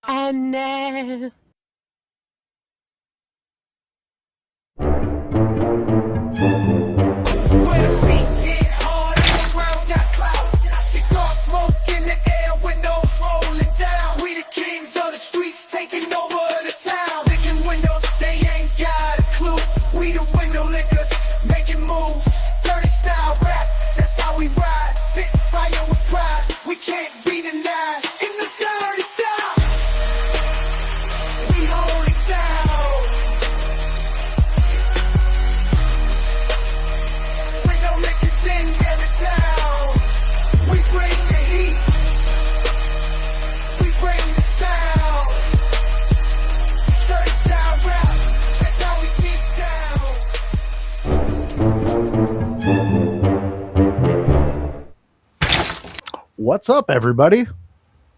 I know. Where the beats hit hard and the world got clout. Cigar smoke in the air, windows rolling down. We the kings of the streets, taking over the town. Licking windows, they ain't got a clue. We the window lickers, making moves. Dirty style rap, that's how we ride. Spit fire with pride, we can't be denied. In the dirty south, we hold it down. Window lickers in every town. We bring the heat, we bring the sound. Dirty style rap, that's how we get down. What's up, everybody?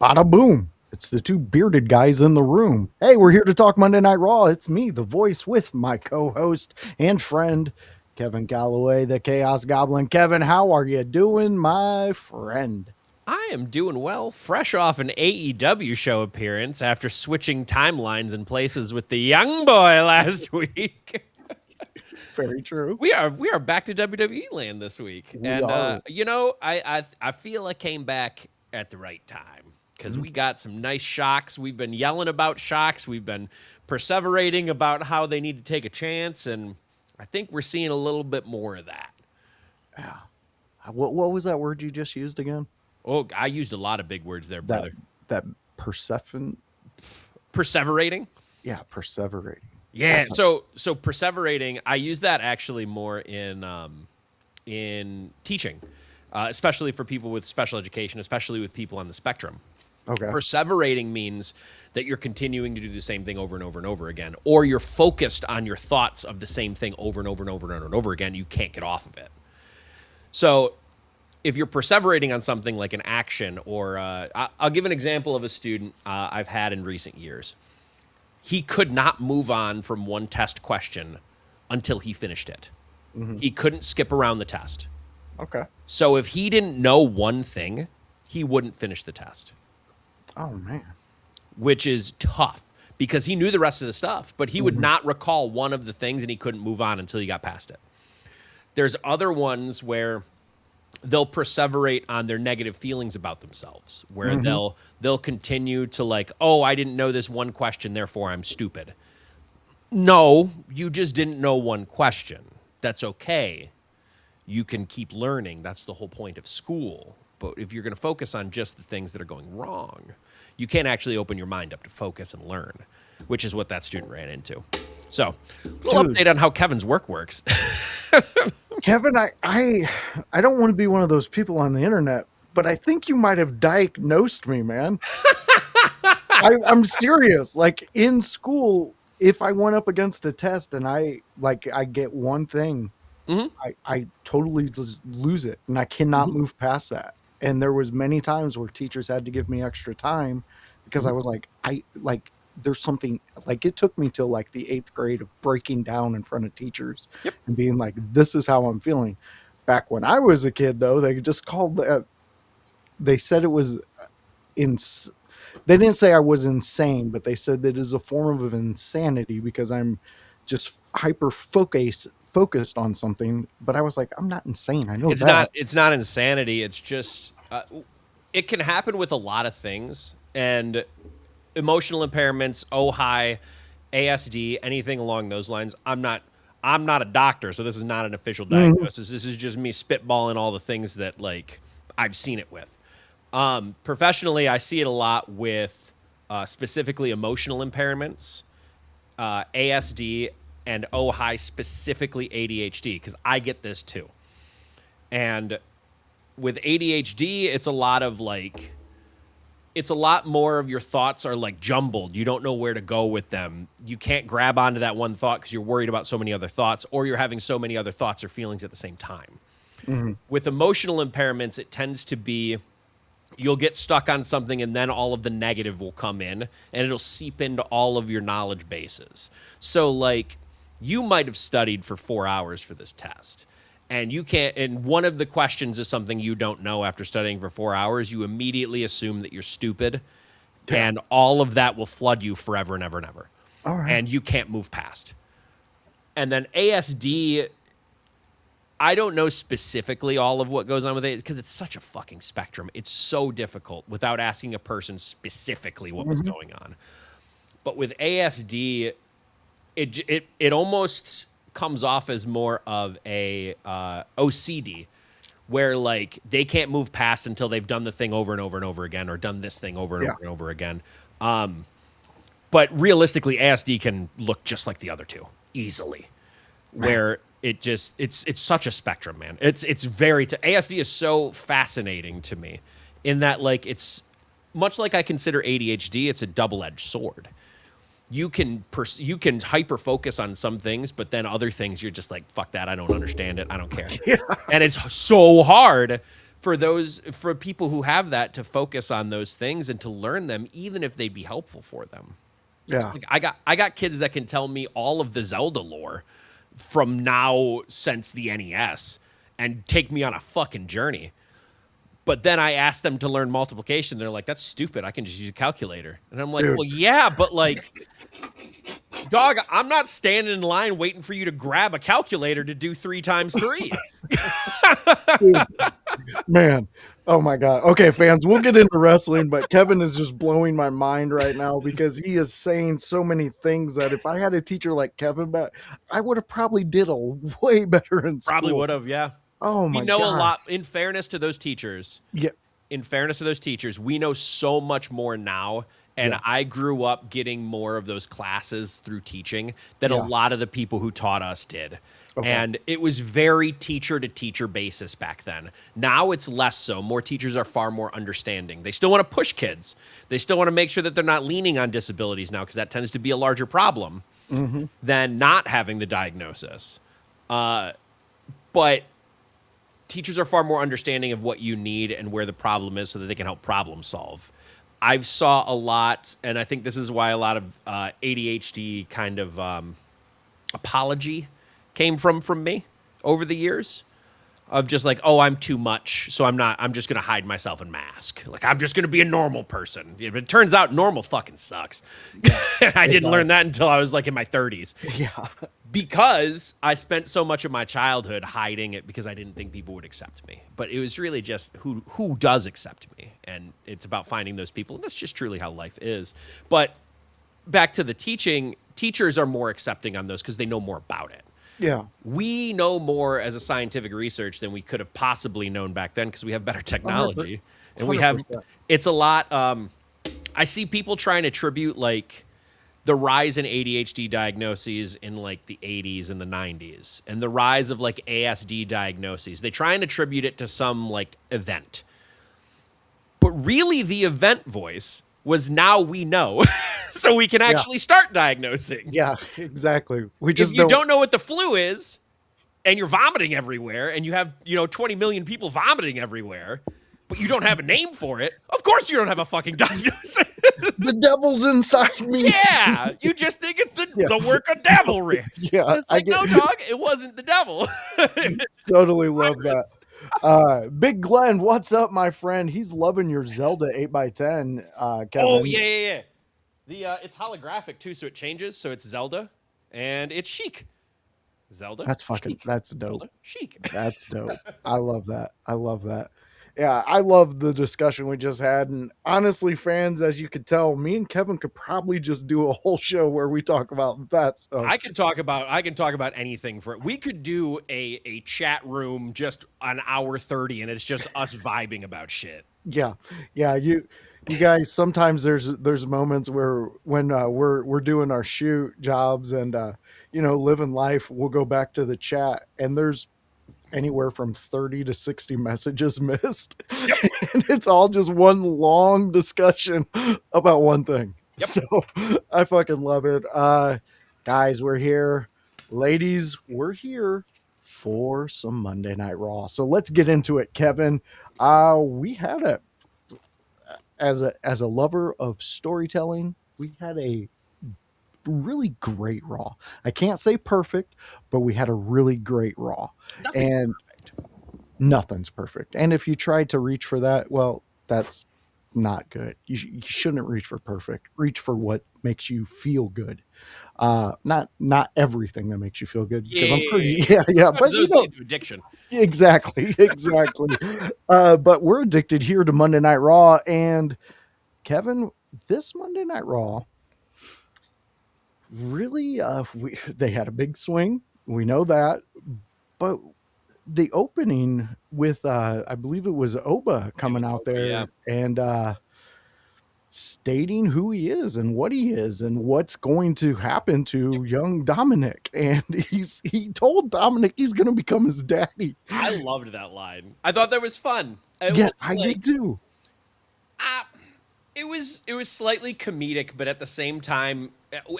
Bada boom. It's the two bearded guys in the room. Hey, we're here to talk Monday Night Raw. It's me, the voice, with my co-host and friend, Kevin Kalloway, the Chaos Goblin. Kevin, how are you doing, my friend? I am doing well, fresh off an AEW show appearance after switching timelines and places with the young boy last week. Very true. We are back to WWE land this week. We are. I feel I came back at the right time because we got some nice shocks. We've been yelling about shocks. We've been perseverating about how they need to take a chance, and I think we're seeing a little bit more of that. Yeah. What was that word you just used again? Oh, I used a lot of big words there, brother. That Persephone? Perseverating? Yeah, perseverating. Yeah, so perseverating, I use that actually more in teaching, especially for people with special education, especially with people on the spectrum. Okay. Perseverating means that you're continuing to do the same thing over and over and over again, or you're focused on your thoughts of the same thing over and over and over and over and over again. You can't get off of it. So if you're perseverating on something like an action, or I'll give an example of a student I've had in recent years. He could not move on from one test question until he finished it. Mm-hmm. He couldn't skip around the test. Okay. So if he didn't know one thing, he wouldn't finish the test, Oh, man. which is tough because he knew the rest of the stuff, but he would not recall one of the things and he couldn't move on until he got past it. There's other ones where they'll perseverate on their negative feelings about themselves, where they'll continue to like, oh, I didn't know this one question, therefore I'm stupid. No, you just didn't know one question. That's okay. You can keep learning. That's the whole point of school. But if you're going to focus on just the things that are going wrong, you can't actually open your mind up to focus and learn, which is what that student ran into. So, a little update on how Kevin's work works. Kevin, I don't want to be one of those people on the internet, but I think you might have diagnosed me, man. I'm serious. Like in school, if I went up against a test and I get one thing, I totally lose it, and I cannot move past that. And there was many times where teachers had to give me extra time because I was like, there's something, like it took me till like the 8th grade of breaking down in front of teachers and being like, this is how I'm feeling. Back when I was a kid, though, they just called that. They said it was they didn't say I was insane, but they said that is a form of insanity because I'm just hyper focused on something. But I was like, I'm not insane. I know It's not insanity. It's just it can happen with a lot of things, and emotional impairments, OHI, ASD, anything along those lines. I'm not a doctor, so this is not an official diagnosis. This is just me spitballing all the things that like I've seen it with. Professionally, I see it a lot with specifically emotional impairments, ASD, and OHI, specifically ADHD, because I get this too. And with ADHD, it's a lot more of your thoughts are like jumbled. You don't know where to go with them. You can't grab onto that one thought because you're worried about so many other thoughts, or you're having so many other thoughts or feelings at the same time. With emotional impairments, it tends to be you'll get stuck on something and then all of the negative will come in and it'll seep into all of your knowledge bases. So like you might have studied for 4 hours for this test. And you can't, and one of the questions is something you don't know after studying for 4 hours, you immediately assume that you're stupid and all of that will flood you forever and ever and ever. All right. And you can't move past. And then ASD, I don't know specifically all of what goes on with it because it's such a fucking spectrum. It's so difficult without asking a person specifically what was going on. But with ASD, it almost comes off as more of a OCD, where like they can't move past until they've done the thing over and over and over again, or done this thing over and over and over again. But realistically, ASD can look just like the other two easily, where it's such a spectrum, man. It's very ASD is so fascinating to me in that like it's much like I consider ADHD. It's a double-edged sword. You can hyper focus on some things, but then other things you're just like, fuck that, I don't understand it, I don't care. And it's so hard for people who have that to focus on those things and to learn them, even if they'd be helpful for them. Yeah. Like I got kids that can tell me all of the Zelda lore from now since the NES and take me on a fucking journey. But then I ask them to learn multiplication. They're like, that's stupid. I can just use a calculator. And I'm like, Dude. well, yeah, but like, dog, I'm not standing in line waiting for you to grab a calculator to do 3 times 3. Dude, man. Oh my God. Okay, fans, we'll get into wrestling, but Kevin is just blowing my mind right now because he is saying so many things that if I had a teacher like Kevin back, I would have probably did a way better in school. Probably would have, yeah. Oh my God. We know a lot. In fairness to those teachers, we know so much more now. And I grew up getting more of those classes through teaching than a lot of the people who taught us did. Okay. And it was very teacher to teacher basis back then. Now it's less so. More teachers are far more understanding. They still want to push kids. They still want to make sure that they're not leaning on disabilities now, because that tends to be a larger problem than not having the diagnosis. But teachers are far more understanding of what you need and where the problem is so that they can help problem solve. I've saw a lot, and I think this is why a lot of ADHD kind of apology came from me over the years, of just like, oh, I'm too much, so I'm just going to hide myself and mask. Like, I'm just going to be a normal person. But it turns out normal fucking sucks. I didn't learn that until I was like in my 30s. Yeah. Because I spent so much of my childhood hiding it because I didn't think people would accept me. But it was really just who does accept me. And it's about finding those people. And that's just truly how life is. But back to the teaching, teachers are more accepting on those because they know more about it. Yeah. We know more as a scientific research than we could have possibly known back then because we have better technology. 100%. And we have, it's a lot. I see people trying to attribute like the rise in ADHD diagnoses in like the 80s and the 90s and the rise of like ASD diagnoses. They try and attribute it to some like event. But really the event voice was now we know. So we can actually start diagnosing. Yeah, exactly. If you don't know what the flu is and you're vomiting everywhere and you have, 20 million people vomiting everywhere, but you don't have a name for it, of course you don't have a fucking diagnosis. The devil's inside me. Yeah, you just think it's the work of devilry. Yeah. It's like, no, dog, it wasn't the devil. Totally love that. Big Glenn, what's up, my friend? He's loving your Zelda 8x10, Kevin. Oh, yeah. It's holographic too, so it changes. So it's Zelda and it's chic. Zelda. That's fucking, chic. that's dope. Zelda, chic. That's dope. I love that. Yeah, I love the discussion we just had. And honestly, fans, as you could tell, me and Kevin could probably just do a whole show where we talk about that stuff. I can talk about anything for it. We could do a chat room just an hour 30 and it's just us vibing about shit. Yeah. You guys, sometimes there's moments where when we're doing our shoot jobs and living life, we'll go back to the chat and there's anywhere from 30 to 60 messages missed. Yep. And it's all just one long discussion about one thing. Yep. So I fucking love it. Guys, we're here. Ladies, we're here for some Monday Night Raw. So let's get into it, Kevin. We had as a lover of storytelling, we had a really great Raw. I can't say perfect, but we had a really great Raw. Nothing's perfect. And if you tried to reach for that, well, that's not good. You shouldn't reach for perfect. Reach for what makes you feel good. Not everything that makes you feel good, because I'm pretty Yeah. yeah, Sometimes but those lead to addiction. exactly, exactly. But we're addicted here to Monday Night Raw, and Kevin, this Monday Night Raw really they had a big swing. We know that, but the opening with I believe it was Oba It coming was out over, yeah. there and stating who he is and what he is and what's going to happen to young Dominic. And he told Dominic he's going to become his daddy. I loved that line. I thought that was fun. It Yeah, was I like did too. ah, it was slightly comedic, but at the same time,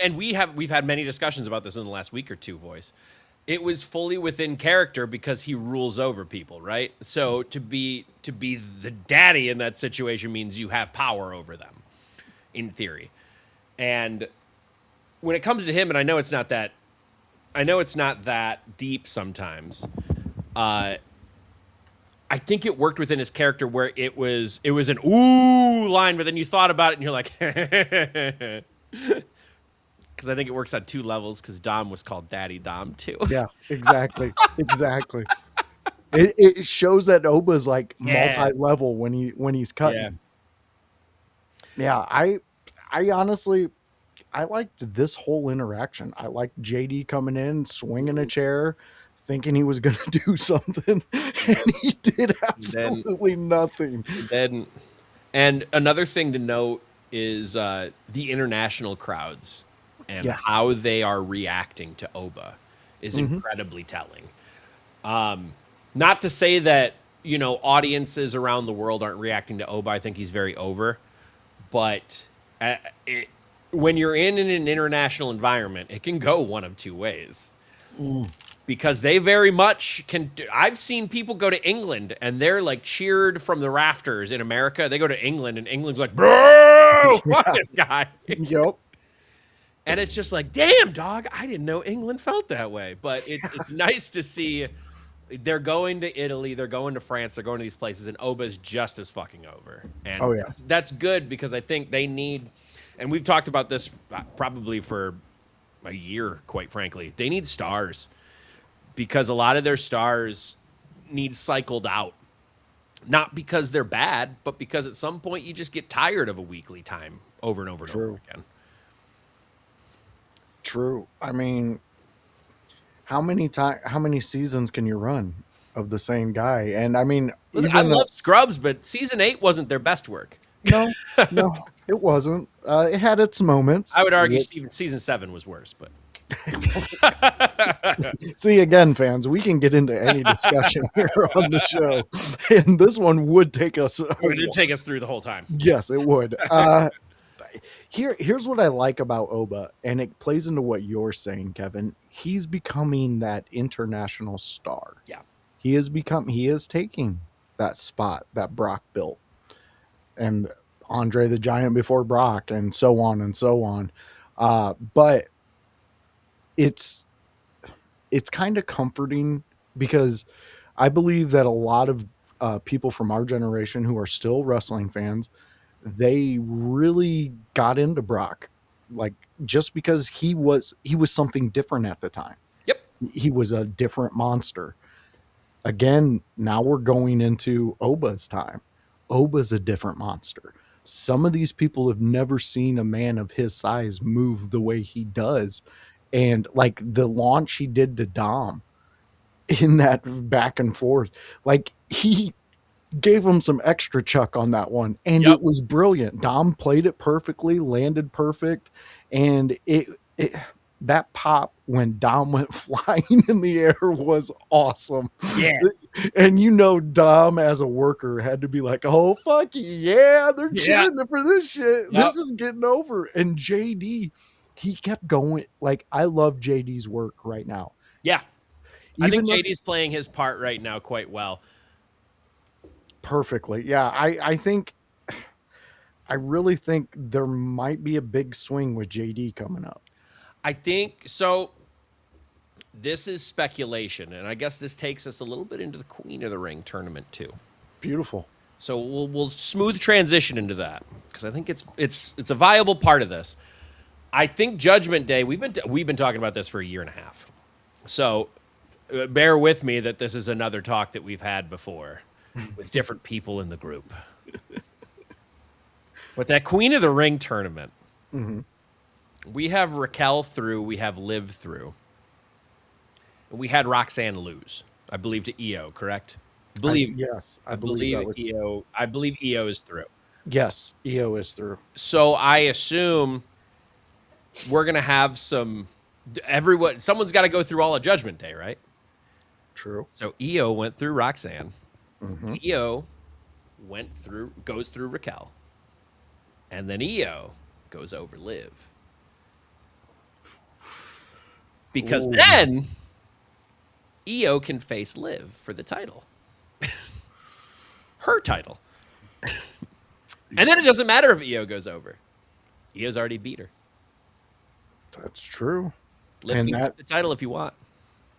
and we've had many discussions about this in the last week or two, voice. It was fully within character because he rules over people, right? So to be the daddy in that situation means you have power over them, in theory. And when it comes to him, and I know it's not that deep sometimes. I think it worked within his character where it was an ooh line, but then you thought about it and you're like, because I think it works on two levels. Because Dom was called Daddy Dom too. Yeah, exactly. Exactly. It shows that Oba's like Yeah, multi-level when he's yeah. cutting. Yeah, I honestly I liked this whole interaction. I liked JD coming in, swinging a chair, thinking he was going to do something, and he did Then absolutely nothing. then and another thing to note is the international crowds and Yeah. how they are reacting to Oba is Hmm. incredibly telling. Not to say that audiences around the world aren't reacting to Oba. I think he's very over, but uh, it, when you're in an international environment, it can go one of two ways because they very much can. I've seen people go to England and they're like cheered from the rafters in America. They go to England and England's like, bro, fuck this guy. Yep. And it's just like, damn, dog, I didn't know England felt that way. But it's nice to see they're going to Italy, they're going to France, they're going to these places, and Oba's just as fucking over. Oh And yeah. that's good because I think they need, and we've talked about this probably for a year, quite frankly. They need stars because a lot of their stars need cycled out. Not because they're bad, but because at some point you just get tired of a weekly time over and over and over True. again. True. I mean, how many seasons can you run of the same guy? And I mean, Listen, I even love Scrubs, but season 8 wasn't their best work. no, no, it wasn't. It had its moments. I would argue Which, even season 7 was worse, but see, again, fans, we can get into any discussion here on the show, and this one would take us. it did take us through the whole time. Yes, it would. Here's what I like about Oba, and it plays into what you're saying, Kevin. He's becoming that international star. Yeah. He is taking that spot that Brock built, and Andre the Giant before Brock, and so on and so on. But it's kind of comforting because I believe that a lot of people from our generation who are still wrestling fans, they really got into Brock, like just because he was something different at the time. Yep. He was a different monster. Again, now we're going into Oba's time. Oba's a different monster. Some of these people have never seen a man of his size move the way he does. And like the launch he did to Dom in that back and forth, like he gave him some extra chuck on that one, and Yep. it was brilliant. Dom played it perfectly, landed perfect, and it that pop when Dom went flying in the air was awesome. Yeah. And Dom as a worker had to be like, oh fuck yeah, they're Yeah. cheering for this shit. Yep. This is getting over. And JD, he kept going. Like, I love JD's work right now. Yeah. I think Even though- JD's playing his part right now quite well. perfectly. Yeah, I think I really think there might be a big swing with JD coming up. I think so. This is speculation, and I guess this takes us a little bit into the Queen of the Ring tournament too. Beautiful. So we'll smooth transition into that because I think it's a viable part of this. I think Judgment Day. We've been talking about this for a year and a half. So bear with me that this is another talk that we've had before with different people in the group. With that Queen of the Ring tournament, we have Raquel through, we have Liv through. And we had Roxanne lose, I believe, to EO, correct? I believe that was EO. I believe EO is through. yes. EO is through. So I assume we're gonna have someone's got to go through all of Judgment Day, right? True. So EO went through Roxanne. Mm-hmm. EO goes through Raquel, and then EO goes over Liv. Because then EO can face Liv for the title. Her title. And then it doesn't matter if EO goes over. EO's already beat her. That's true. Liv And can get the title if you want.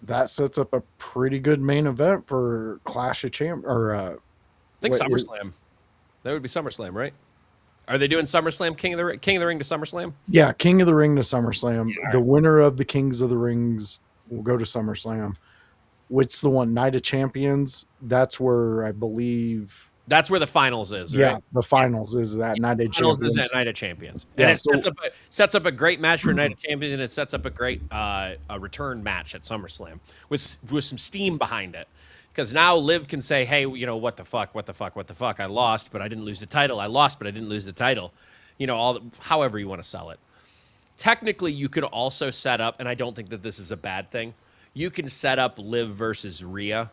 That sets up a pretty good main event for Clash of Champions. Or I think SummerSlam. That would be SummerSlam, right? Are they doing SummerSlam King of the Ring to SummerSlam? yeah, King of the Ring to SummerSlam. Yeah, The winner of the Kings of the Rings will go to SummerSlam. What's the one? Night of Champions. That's where I believe. That's where the finals is, right? Yeah, the finals is that Night of Finals Champions. is at Night of Champions. Yeah, And it so- sets up a great match for Night of Champions, and it sets up a great a return match at SummerSlam with some steam behind it. Because now Liv can say, hey, you know, what the fuck? I lost, but I didn't lose the title. I lost, but I didn't lose the title. You know, however you want to sell it. Technically, you could also set up, and I don't think that this is a bad thing, you can set up Liv versus Rhea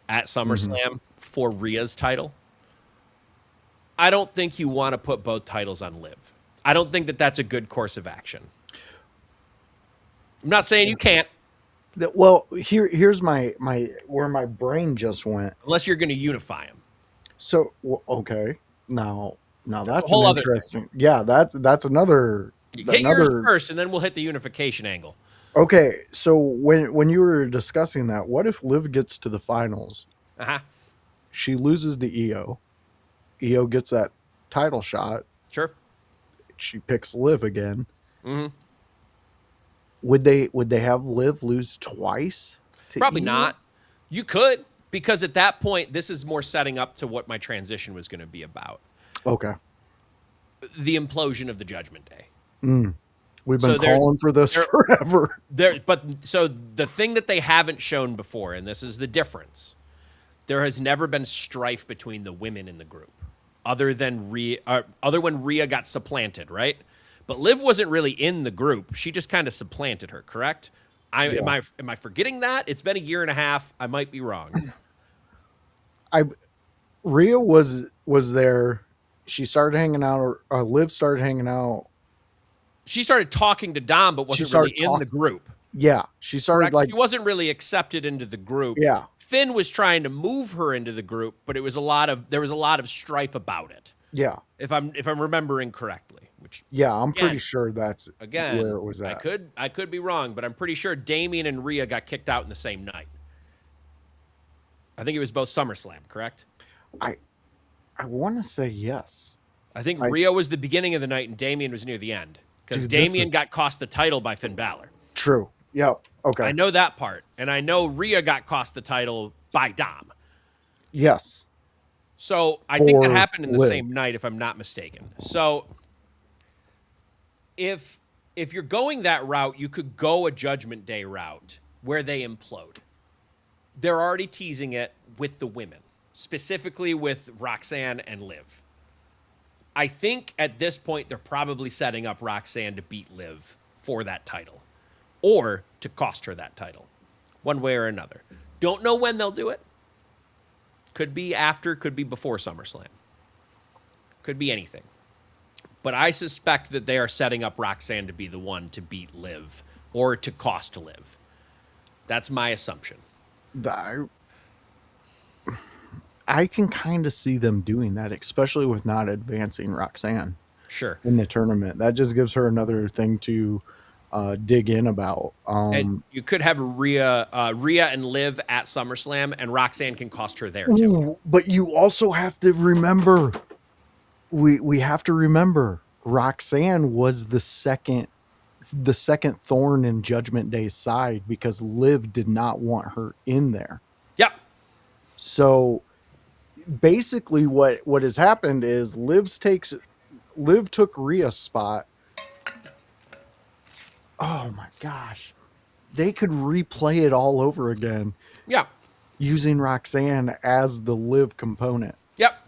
at SummerSlam for Rhea's title. I don't think you want to put both titles on Liv. I don't think that that's a good course of action. I'm not saying you can't, Well, here's my where my brain just went. unless you're going to unify them. So okay, now that's whole an other thing. interesting. Yeah, that's another. Hit yours first, and then we'll hit the unification angle. Okay, so when you were discussing that, what if Liv gets to the finals? Uh-huh. She loses to EO. EO gets that title shot. Sure. She picks Liv again. Mhm. Would they have Liv lose twice? To Probably EO? not. You could, because at that point, this is more setting up to what my transition was going to be about. Okay. The implosion of the Judgment Day. We've So been they're- calling for this forever. So the thing that they haven't shown before, and this is the difference, there has never been strife between the women in the group, other when Rhea got supplanted, right? But Liv wasn't really in the group; she just kind of supplanted her. Correct? Am I forgetting that? It's been a year and a half. I might be wrong. Rhea was there. She started hanging out, or Liv started hanging out. She started talking to Dom, but wasn't really in the group. Yeah, she started Correct? like She wasn't really accepted into the group. Yeah. Finn was trying to move her into the group, but there was a lot of strife about it. yeah, If I'm remembering correctly, which yeah. I'm pretty Again- sure that's again where it was at. I could be wrong, but I'm pretty sure Damien and Rhea got kicked out in the same night. I think it was both SummerSlam, correct? I want to say yes. I think Rhea was the beginning of the night and Damien was near the end because Dude, this Damien is- got cost the title by Finn Balor. True. Yep. Okay. I know that part, and I know Rhea got cost the title by Dom. Yes. So I think that For happened in the Liv. same night, if I'm not mistaken. So if you're going that route, you could go a Judgment Day route where they implode. They're already teasing it with the women, specifically with Roxanne and Liv. I think at this point they're probably setting up Roxanne to beat Liv for that title, or to cost her that title, one way or another. Don't know when they'll do it. Could be after, could be before SummerSlam. Could be anything. But I suspect that they are setting up Roxanne to be the one to beat Liv or to cost Liv. That's my assumption. I can kind of see them doing that, especially with not advancing Roxanne Sure. in the tournament. That just gives her another thing to dig in about. And you could have Rhea and Liv at SummerSlam, and Roxanne can cost her there too. Ooh, but you also have to remember, we have to remember, Roxanne was the second thorn in Judgment Day's side because Liv did not want her in there. Yep. So basically what has happened is Liv took Rhea's spot. Oh my gosh. They could replay it all over again. Yeah. Using Roxanne as the Liv component. Yep.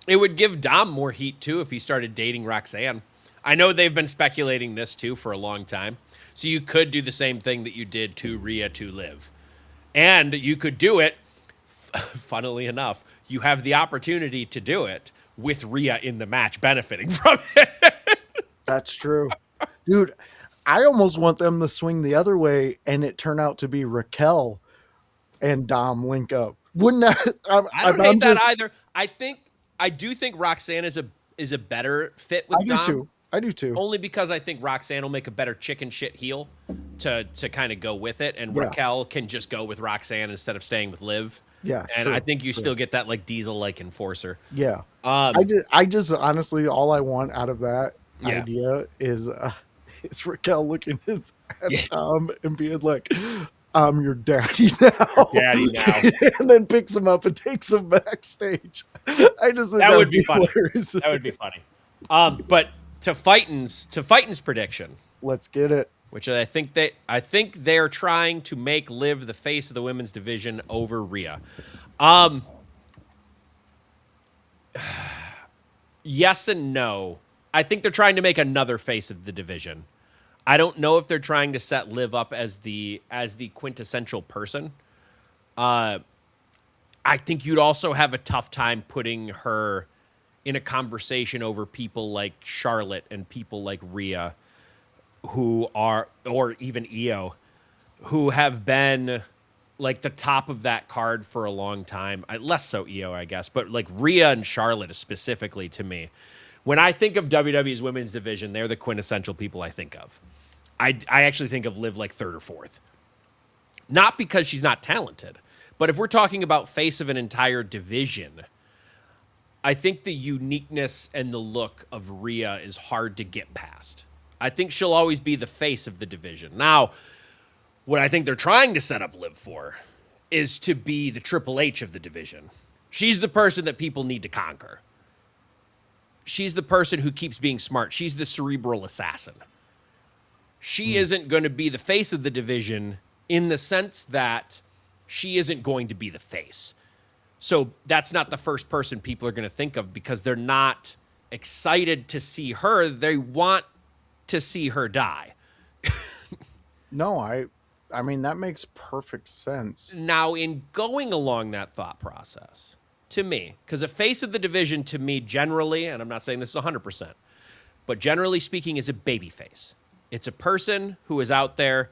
It would give Dom more heat too if he started dating Roxanne. I know they've been speculating this too for a long time. So you could do the same thing that you did to Rhea to Liv. And you could do it, funnily enough, you have the opportunity to do it with Rhea in the match benefiting from it. That's true. Dude, I almost want them to swing the other way and it turn out to be Raquel and Dom link up. Wouldn't that? I don't hate that either. I do think Roxanne is a better fit with Dom. I do too. Only because I think Roxanne will make a better chicken shit heel to kind of go with it, and Raquel can just go with Roxanne instead of staying with Liv. Yeah, and I think you still get that like Diesel-like enforcer. Yeah. I just honestly, all I want out of that idea is Raquel looking at Tom and being like, "I'm your daddy now." Daddy now. And then picks him up and takes him backstage. I just think that would be funny. Hilarious. That would be funny. But to Fighton's prediction, let's get it. Which I think they're trying to make Liv the face of the women's division over Rhea. Yes and no. I think they're trying to make another face of the division. I don't know if they're trying to set Liv up as the quintessential person. I think you'd also have a tough time putting her in a conversation over people like Charlotte and people like Rhea, who are, or even Io, who have been like the top of that card for a long time. Less so Io, I guess, but like Rhea and Charlotte specifically to me. When I think of WWE's women's division, they're the quintessential people I think of. I actually think of Liv like third or fourth. Not because she's not talented, but if we're talking about face of an entire division, I think the uniqueness and the look of Rhea is hard to get past. I think she'll always be the face of the division. Now, what I think they're trying to set up Liv for is to be the Triple H of the division. She's the person that people need to conquer. She's the person who keeps being smart. She's the cerebral assassin. She isn't going to be the face of the division in the sense that she isn't going to be the face. So that's not the first person people are going to think of because they're not excited to see her. They want to see her die. No, I mean, that makes perfect sense. Now, in going along that thought process, to me, because a face of the division to me generally, and I'm not saying this is 100%, but generally speaking is a baby face. It's a person who is out there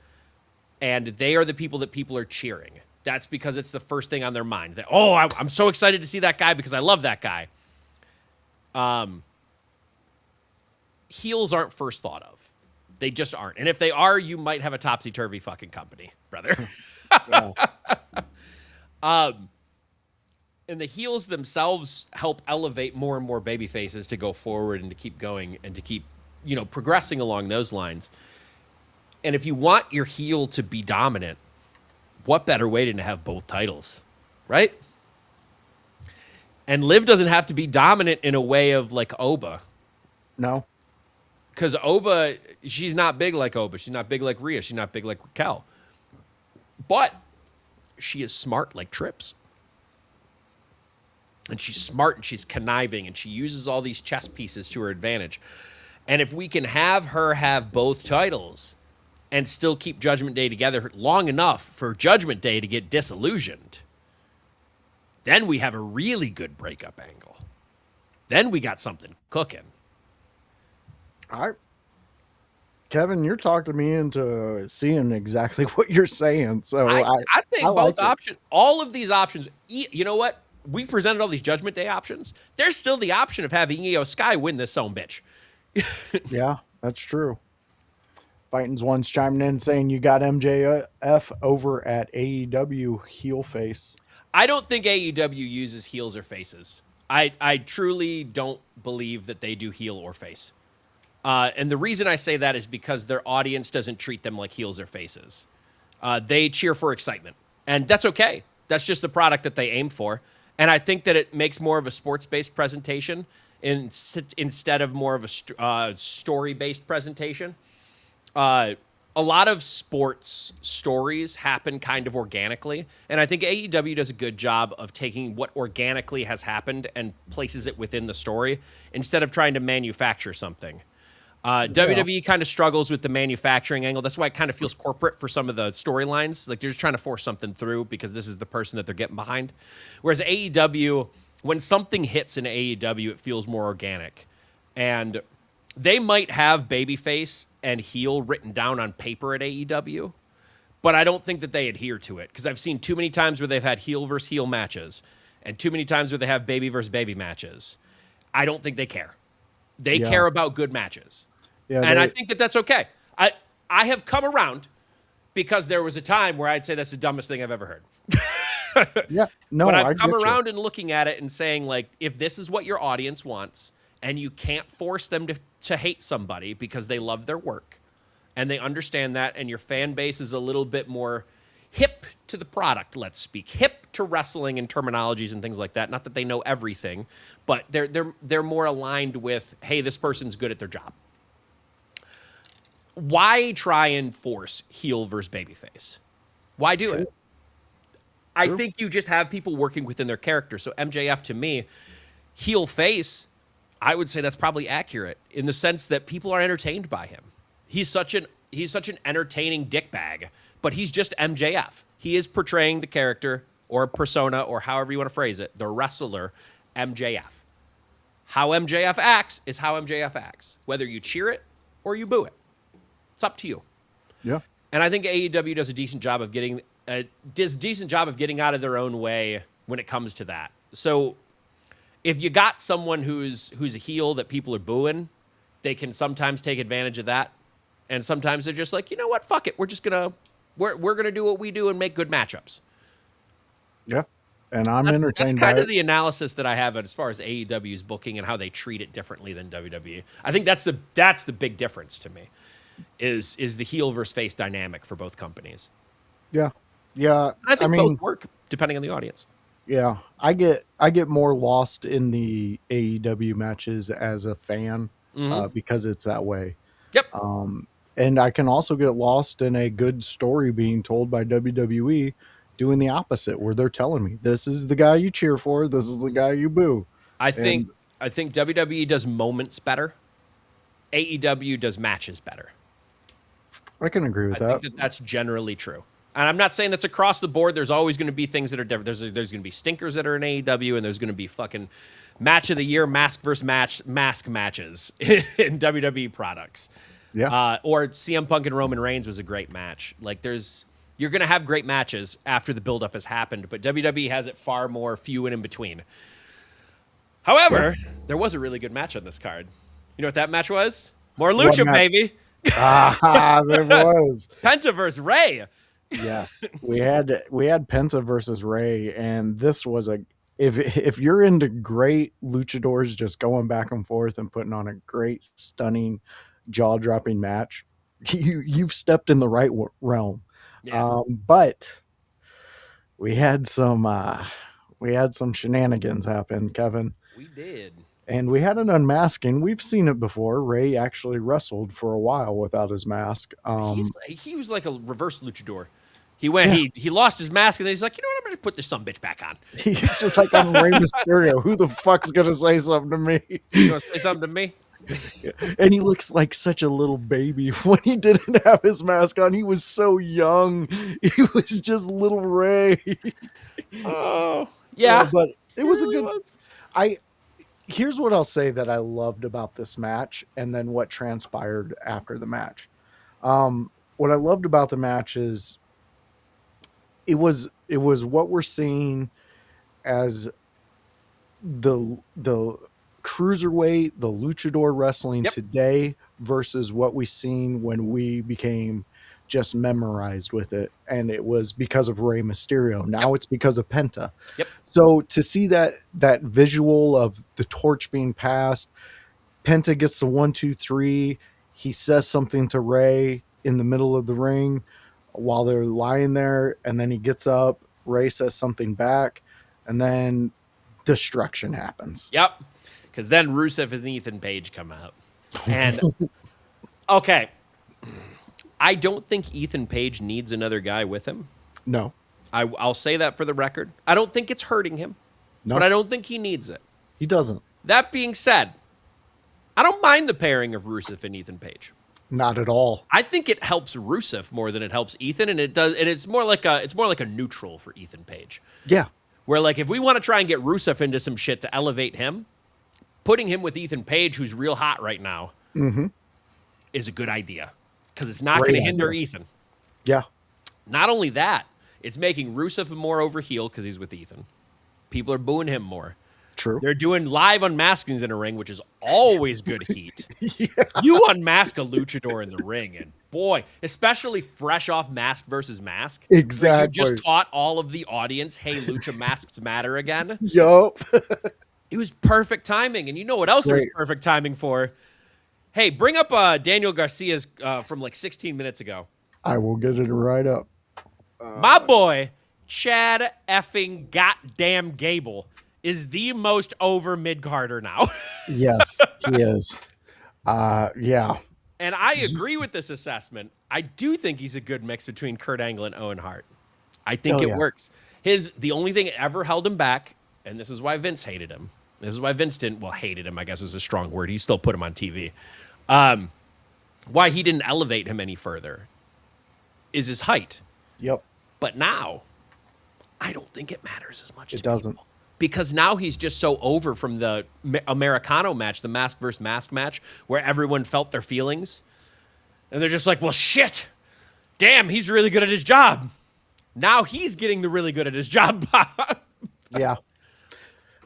and they are the people that people are cheering. That's because it's the first thing on their mind. That, I'm so excited to see that guy because I love that guy. Heels aren't first thought of. They just aren't. And if they are, you might have a topsy-turvy fucking company, brother. And the heels themselves help elevate more and more baby faces to go forward and to keep going and to keep, progressing along those lines. And if you want your heel to be dominant, what better way than to have both titles, right? And Liv doesn't have to be dominant in a way of like Oba. No. Because Oba, she's not big like Oba. She's not big like Rhea. She's not big like Raquel. But she is smart like Trips. And she's smart and she's conniving and she uses all these chess pieces to her advantage. And if we can have her have both titles and still keep Judgment Day together long enough for Judgment Day to get disillusioned, then we have a really good breakup angle. Then we got something cooking. Kevin, you're talking me into seeing exactly what you're saying. So I think I both like options, all of these options, you know what? We presented all these Judgment Day options. There's still the option of having Io Sky win this son bitch. Yeah, that's true. Fighting's one's chiming in saying you got MJF over at AEW heel face. I don't think AEW uses heels or faces. I truly don't believe that they do heel or face. And the reason I say that is because their audience doesn't treat them like heels or faces. They cheer for excitement, and that's okay. That's just the product that they aim for. And I think that it makes more of a sports-based presentation instead of more of a story-based presentation. A lot of sports stories happen kind of organically, and I think AEW does a good job of taking what organically has happened and places it within the story instead of trying to manufacture something. WWE kind of struggles with the manufacturing angle. That's why it kind of feels corporate for some of the storylines. Like they're just trying to force something through because this is the person that they're getting behind. Whereas AEW, when something hits in AEW, it feels more organic. And they might have babyface and heel written down on paper at AEW, but I don't think that they adhere to it because I've seen too many times where they've had heel versus heel matches and too many times where they have baby versus baby matches. I don't think they care. They care about good matches. Yeah, and I think that that's okay. I have come around because there was a time where I'd say that's the dumbest thing I've ever heard. Yeah, no, but I've come around and looking at it and saying, like, if this is what your audience wants and you can't force them to hate somebody because they love their work and they understand that and your fan base is a little bit more hip to the product, let's speak, hip to wrestling and terminologies and things like that. Not that they know everything, but they're more aligned with, hey, this person's good at their job. Why try and force heel versus babyface? Why do it? I think you just have people working within their character. So MJF, to me, heel face, I would say that's probably accurate in the sense that people are entertained by him. He's such an entertaining dickbag, but he's just MJF. He is portraying the character or persona or however you want to phrase it, the wrestler MJF. How MJF acts is how MJF acts, whether you cheer it or you boo it. It's up to you. Yeah. And I think AEW does a decent job of getting out of their own way when it comes to that. So if you got someone who's a heel that people are booing, they can sometimes take advantage of that. And sometimes they're just like, you know what, fuck it. We're gonna do what we do and make good matchups. Yeah. And I'm entertained. That's kind of the analysis that I have as far as AEW's booking and how they treat it differently than WWE. I think that's the big difference to me. Is the heel versus face dynamic for both companies. Yeah. Yeah. I think both work depending on the audience. Yeah. I get more lost in the AEW matches as a fan because it's that way. Yep. And I can also get lost in a good story being told by WWE doing the opposite, where they're telling me this is the guy you cheer for, this is the guy you boo. I think WWE does moments better. AEW does matches better. I can agree with that. I think that's generally true. And I'm not saying that's across the board. There's always going to be things that are different. There's going to be stinkers that are in AEW, and there's going to be fucking match of the year, mask versus mask matches in WWE products. Yeah. Or CM Punk and Roman Reigns was a great match. Like you're going to have great matches after the buildup has happened, but WWE has it far more few and in between. However, there was a really good match on this card. You know what that match was? More lucha, baby. There was Penta versus Ray. Yes, we had Penta versus Ray, and this was if you're into great luchadors just going back and forth and putting on a great, stunning, jaw-dropping match, you've stepped in the right realm. Yeah. But we had some shenanigans happen, Kevin. We did. And we had an unmasking. We've seen it before. Ray actually wrestled for a while without his mask. He was like a reverse luchador. He went. He lost his mask, and then he's like, you know what? I'm gonna put this sumbitch back on. He's just like, I'm Rey Mysterio. Who the fuck's gonna say something to me? You want to say something to me? And he looks like such a little baby when he didn't have his mask on. He was so young. He was just little Ray. Oh, yeah. But it was a good. Here's what I'll say that I loved about this match, and then what transpired after the match. What I loved about the match is it was what we're seeing as the cruiserweight, the luchador wrestling Yep. today versus what we seen when we became just memorized with it, and it was because of Rey Mysterio. Now it's because of Penta. Yep. So to see that visual of the torch being passed, Penta gets the 1, 2, 3. He says something to Rey in the middle of the ring while they're lying there, and then he gets up. Rey says something back, and then destruction happens. Yep. Because then Rusev and Ethan Page come out. And, okay. I don't think Ethan Page needs another guy with him. No. I'll say that for the record. I don't think it's hurting him, No. but I don't think he needs it. He doesn't. That being said, I don't mind the pairing of Rusev and Ethan Page. Not at all. I think it helps Rusev more than it helps Ethan, and it's more like a neutral for Ethan Page. Yeah. Where, like, if we want to try and get Rusev into some shit to elevate him, putting him with Ethan Page, who's real hot right now, is a good idea. Because it's not going to hinder Ethan. Yeah. Not only that, it's making Rusev more over heel because he's with Ethan. People are booing him more. True. They're doing live unmaskings in a ring, which is always good heat. You unmask a luchador in the ring, and boy, especially fresh off Mask versus Mask. Exactly. You just taught all of the audience, hey, lucha masks matter again. Yup. It was perfect timing. And you know what else it was Great. perfect timing for? Hey, bring up Daniel Garcia's from like 16 minutes ago. I will get it right up. My boy, Chad effing goddamn Gable, is the most over mid-carder now. Yes, he is. Yeah. And I agree with this assessment. I do think he's a good mix between Kurt Angle and Owen Hart. I think it works. The only thing that ever held him back, and this is why Vince hated him. This is why Vince hated him, I guess is a strong word. He still put him on TV. Why he didn't elevate him any further is his height. Yep. But now, I don't think it matters as much. It doesn't. People. Because now he's just so over from the Americano match, the mask versus mask match, where everyone felt their feelings. And they're just like, well, shit. Damn, he's really good at his job. Now he's getting the really good at his job. Yeah.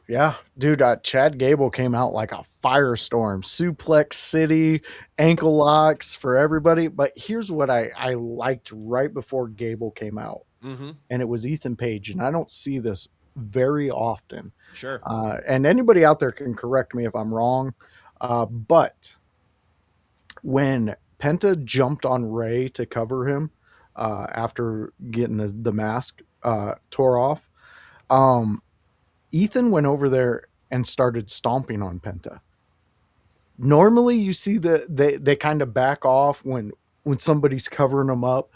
Yeah. Dude, Chad Gable came out like a firestorm. Suplex City, ankle locks for everybody. But here's what I liked right before Gable came out. Mm-hmm. And it was Ethan Page. And I don't see this very often. Sure. And anybody out there can correct me if I'm wrong. But when Penta jumped on Rey to cover him after getting the mask tore off, Ethan went over there and started stomping on Penta. Normally you see they kind of back off when somebody's covering them up,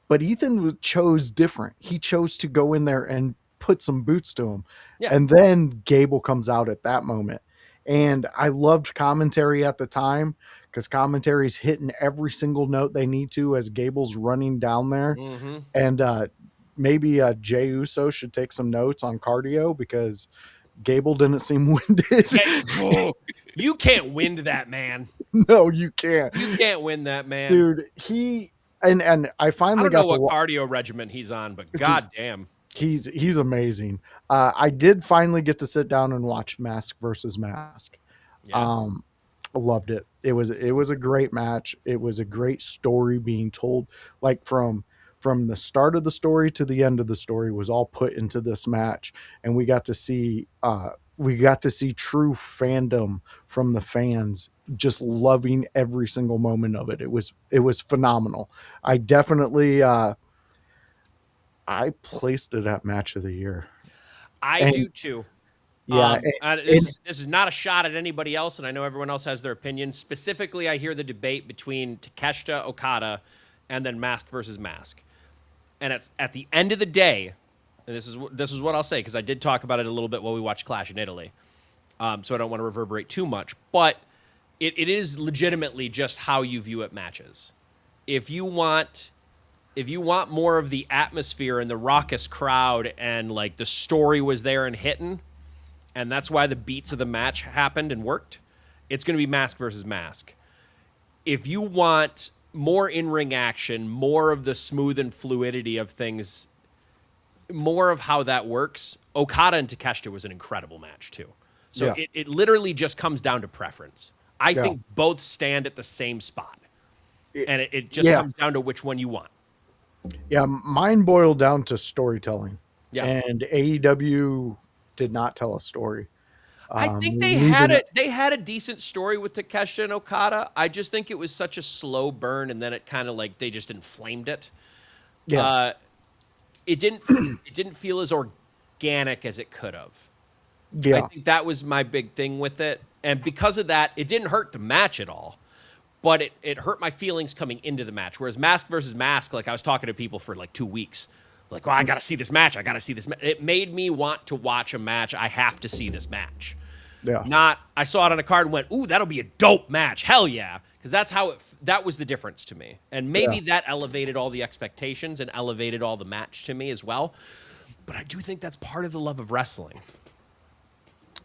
but Ethan chose different. He chose to go in there and put some boots to him. Yeah. And then Gable comes out at that moment. And I loved commentary at the time because commentary's hitting every single note they need to as Gable's running down there. Mm-hmm. And maybe Jey Uso should take some notes on cardio because Gable didn't seem winded. You can't wind that man. No, you can't. You can't win that man. Dude, and I finally I don't got know what cardio regimen he's on, but goddamn. He's amazing. I did finally get to sit down and watch Mask versus Mask. Yeah. I loved it. It was a great match. It was a great story being told. Like from the start of the story to the end of the story was all put into this match, and we got to see true fandom from the fans just loving every single moment of it. It was phenomenal. I definitely I placed it at match of the year. I do too. Yeah. This is not a shot at anybody else, and I know everyone else has their opinion. Specifically, I hear the debate between Takeshita Okada and then Mask versus Mask. And at the end of the day, and this is what I'll say, because I did talk about it a little bit while we watched Clash in Italy, so I don't want to reverberate too much. But it is legitimately just how you view it matches. If you want more of the atmosphere and the raucous crowd and like the story was there and hitting, and that's why the beats of the match happened and worked, it's going to be Mask versus Mask. If you want more in-ring action, more of the smooth and fluidity of things, more of how that works, Okada and Takeshita was an incredible match too. So it literally just comes down to preference. I Yeah. think both stand at the same spot. And it just Yeah. comes down to which one you want. Yeah, mine boiled down to storytelling. Yeah. And AEW did not tell a story. I think they Neither had it. They had a decent story with Takeshita and Okada. I just think it was such a slow burn, and then it kind of like they just inflamed it. Yeah. It didn't. It didn't feel as organic as it could have. I Yeah. think that was my big thing with it, and because of that, it didn't hurt the match at all. But it hurt my feelings coming into the match. Whereas Mask versus Mask, like I was talking to people for like 2 weeks, like, I got to see this match. I got to see this. It made me want to watch a match. I have to see this match. Yeah. Not, I saw it on a card and went, ooh, that'll be a dope match. Hell yeah. Because that's how that was the difference to me. And maybe that elevated all the expectations and elevated all the match to me as well. But I do think that's part of the love of wrestling.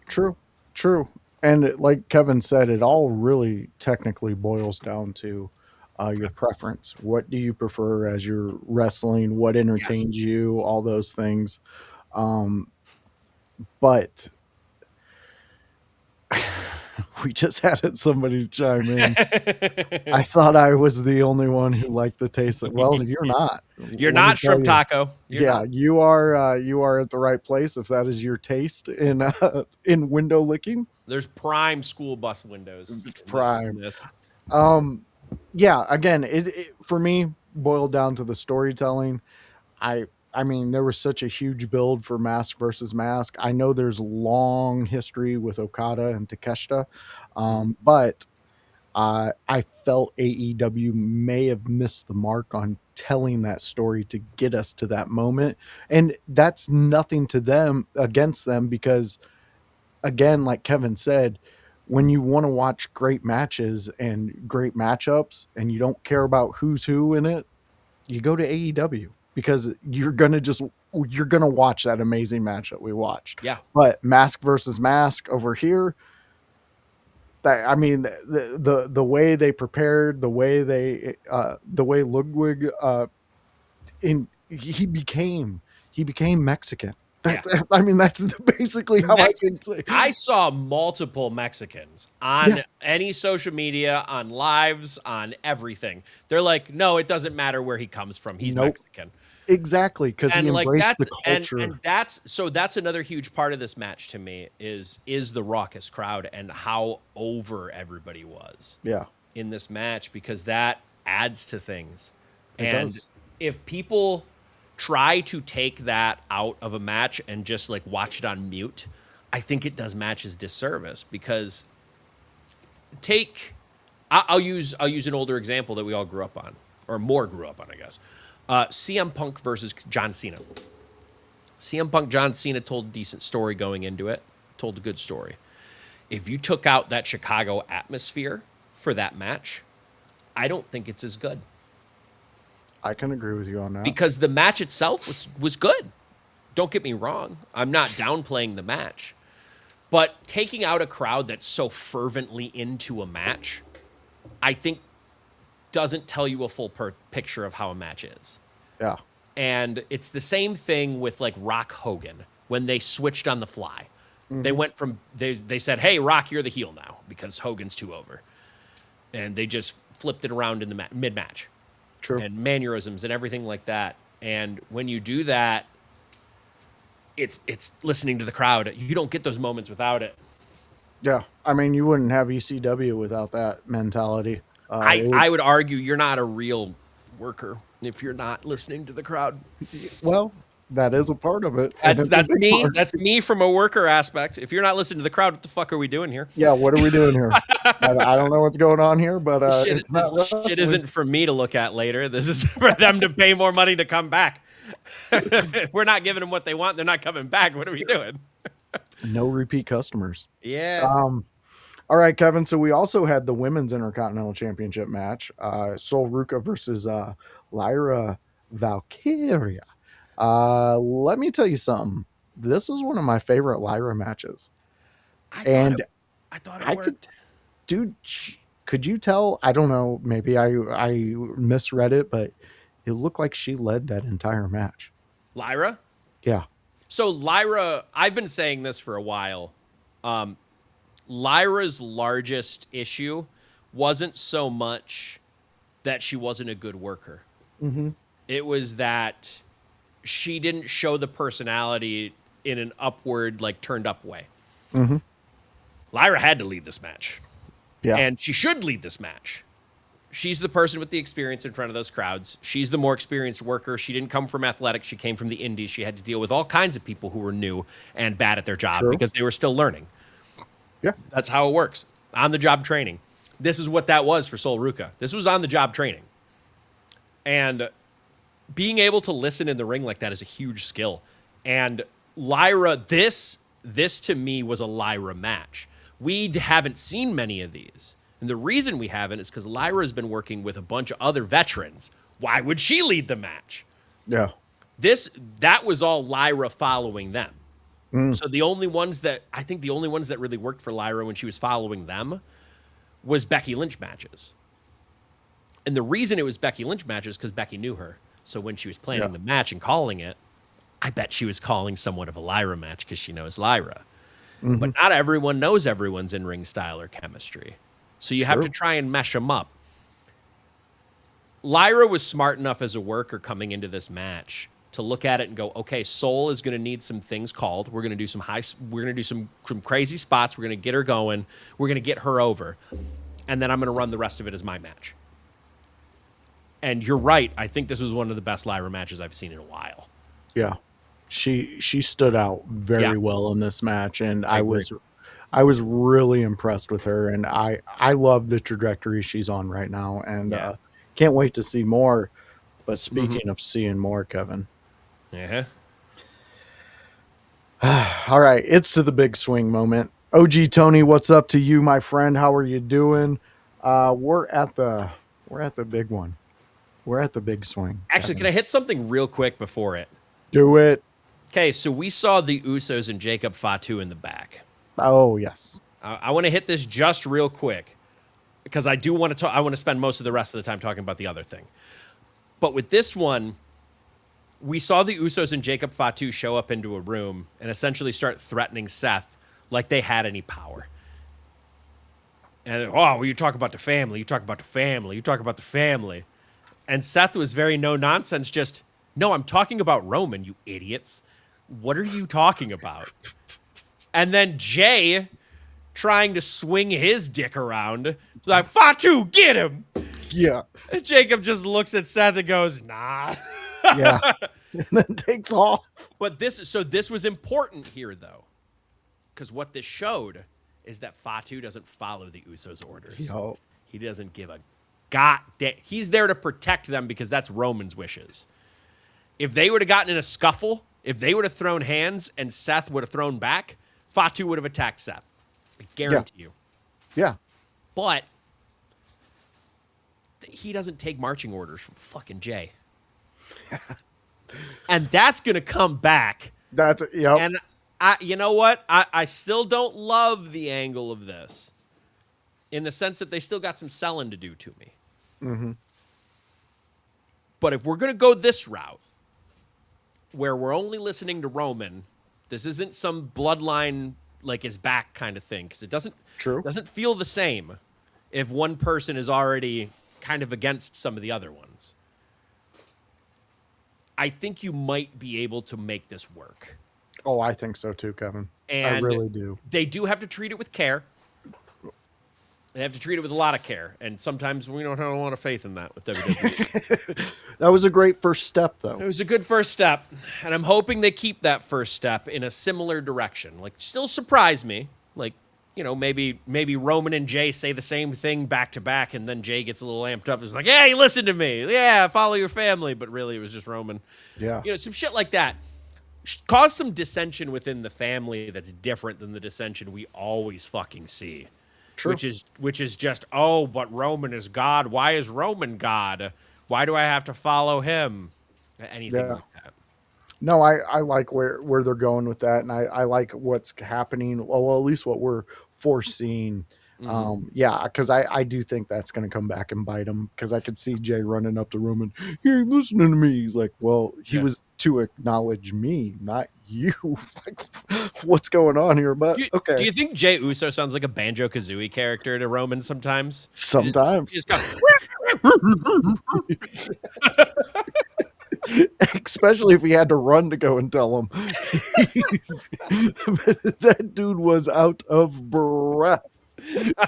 True. And like Kevin said, it all really technically boils down to your preference. What do you prefer as you're wrestling? What entertains you? All those things. But we just had somebody chime in. I thought I was the only one who liked the taste of. Well, you're not. You're Let me not tell shrimp you. taco. You're Yeah, not. you are. You are at the right place if that is your taste in window licking. There's prime school bus windows. Prime. In this. Yeah. Again, it for me boiled down to the storytelling. I mean, there was such a huge build for Mask versus Mask. I know there's long history with Okada and Takeshita, but I felt AEW may have missed the mark on telling that story to get us to that moment. And that's nothing to them against them because, again, like Kevin said, when you want to watch great matches and great matchups and you don't care about who's who in it, you go to AEW because you're going to watch that amazing match that we watched. Yeah. But Mask versus Mask over here, I mean, the way they prepared, the way Ludwig he became Mexican. I mean, that's basically how I can say. I saw multiple Mexicans on any social media, on lives, on everything. They're like, no, it doesn't matter where he comes from. He's Mexican. Exactly, because he embraced the culture. And that's another huge part of this match to me is the raucous crowd and how over everybody was. Yeah. In this match, because that adds to things. It does. If people try to take that out of a match and just like watch it on mute, I think it does matches disservice because I'll use an older example that we all grew up on, or more grew up on, I guess. CM Punk versus John Cena. CM Punk, John Cena told a decent story going into it, told a good story. If you took out that Chicago atmosphere for that match, I don't think it's as good. I can agree with you on that. Because the match itself was good. Don't get me wrong. I'm not downplaying the match. But taking out a crowd that's so fervently into a match, I think doesn't tell you a full picture of how a match is. Yeah. And it's the same thing with like Rock Hogan when they switched on the fly. They went from, they said, hey, Rock, you're the heel now because Hogan's too over. And they just flipped it around in the mid-match. True. And mannerisms and everything like that. And when you do that, it's listening to the crowd. You don't get those moments without it. Yeah. I mean, you wouldn't have ECW without that mentality. I would argue you're not a real worker if you're not listening to the crowd. Well, that is a part of it. That's me. That's me from a worker aspect. If you're not listening to the crowd, what the fuck are we doing here? Yeah, what are we doing here? I don't know what's going on here, but it's not wrestling. Shit isn't for me to look at later. This is for them to pay more money to come back. If we're not giving them what they want, they're not coming back. What are we doing? No repeat customers. Yeah. All right, Kevin. So we also had the Women's Intercontinental Championship match. Sol Ruka versus Lyra Valkyria. Let me tell you something. This was one of my favorite Lyra matches. I thought it worked. Dude, could you tell? I don't know. Maybe I misread it, but it looked like she led that entire match. Lyra? Yeah. So Lyra, I've been saying this for a while. Lyra's largest issue wasn't so much that she wasn't a good worker. It was that she didn't show the personality in an upward, like turned up way. Lyra had to lead this match. Yeah. And she should lead this match. She's the person with the experience in front of those crowds. She's the more experienced worker. She didn't come from athletics. She came from the indies. She had to deal with all kinds of people who were new and bad at their job because they were still learning. Yeah. That's how it works. On the job training. This is what that was for Sol Ruka. This was on the job training. And being able to listen in the ring like that is a huge skill. And Lyra, this to me was a Lyra match. We haven't seen many of these. And the reason we haven't is because Lyra has been working with a bunch of other veterans. Why would she lead the match? Yeah. That was all Lyra following them. So the only ones that really worked for Lyra when she was following them was Becky Lynch matches. And the reason it was Becky Lynch matches because Becky knew her. So when she was planning the match and calling it, I bet she was calling somewhat of a Lyra match because she knows Lyra. But not everyone knows everyone's in-ring style or chemistry. So you have to try and mesh them up. Lyra was smart enough as a worker coming into this match to look at it and go, okay, Sol is going to need some things called. We're going to do some crazy spots. We're going to get her going. We're going to get her over. And then I'm going to run the rest of it as my match. And you're right. I think this was one of the best Lyra matches I've seen in a while. Yeah. She stood out very well in this match, and I was really impressed with her, and I love the trajectory she's on right now, and can't wait to see more. But speaking of seeing more, Kevin. Yeah. All right, it's to the big swing moment. OG Tony, what's up to you, my friend? How are you doing? We're at the big one. We're at the big swing. Actually, Kevin. can I hit something real quick before it? Do it. Okay, so we saw the Usos and Jacob Fatu in the back. Oh, yes. I want to hit this just real quick because I do want to talk. I want to spend most of the rest of the time talking about the other thing. But with this one, we saw the Usos and Jacob Fatu show up into a room and essentially start threatening Seth like they had any power. And, well, you talk about the family, you talk about the family, you talk about the family. And Seth was very no nonsense, just, no, I'm talking about Roman, you idiots. What are you talking about? And then Jay, trying to swing his dick around, like, Fatu, get him. Yeah. And Jacob just looks at Seth and goes, nah. Yeah. And then takes off. But this was important here, though, because what this showed is that Fatu doesn't follow the Usos' orders. Yo. He doesn't give a goddamn. He's there to protect them because that's Roman's wishes. If they would have gotten in a scuffle, if they would have thrown hands and Seth would have thrown back, Fatu would have attacked Seth. I guarantee you. Yeah. But he doesn't take marching orders from fucking Jay. And that's going to come back. That's, yep. And you know what? I still don't love the angle of this in the sense that they still got some selling to do to me. Mm-hmm. But if we're going to go this route, where we're only listening to Roman, this isn't some bloodline like his back kind of thing, because it doesn't feel the same if one person is already kind of against some of the other ones. I think you might be able to make this work. Oh, I think so too, Kevin. And I really do. They do have to treat it with care. They have to treat it with a lot of care. And sometimes we don't have a lot of faith in that with WWE. That was a great first step, though. It was a good first step. And I'm hoping they keep that first step in a similar direction. Like, still surprise me. Like, you know, maybe Roman and Jay say the same thing back to back, and then Jay gets a little amped up. It's like, hey, listen to me. Yeah, follow your family. But really, it was just Roman. Yeah. You know, some shit like that. Cause some dissension within the family that's different than the dissension we always fucking see. True. Which is just, oh, but Roman is God. Why is Roman God? Why do I have to follow him? Anything like that. No, I like where they're going with that, and I like what's happening. Well, at least what we're foreseeing. Mm-hmm. Yeah, because I do think that's going to come back and bite him, because I could see Jay running up to Roman. He ain't listening to me. He's like, well, he was to acknowledge me, not you. Like, what's going on here, but okay. Do you think Jey Uso sounds like a Banjo-Kazooie character to Roman sometimes? Sometimes. You just go, Especially if he had to run to go and tell him. That dude was out of breath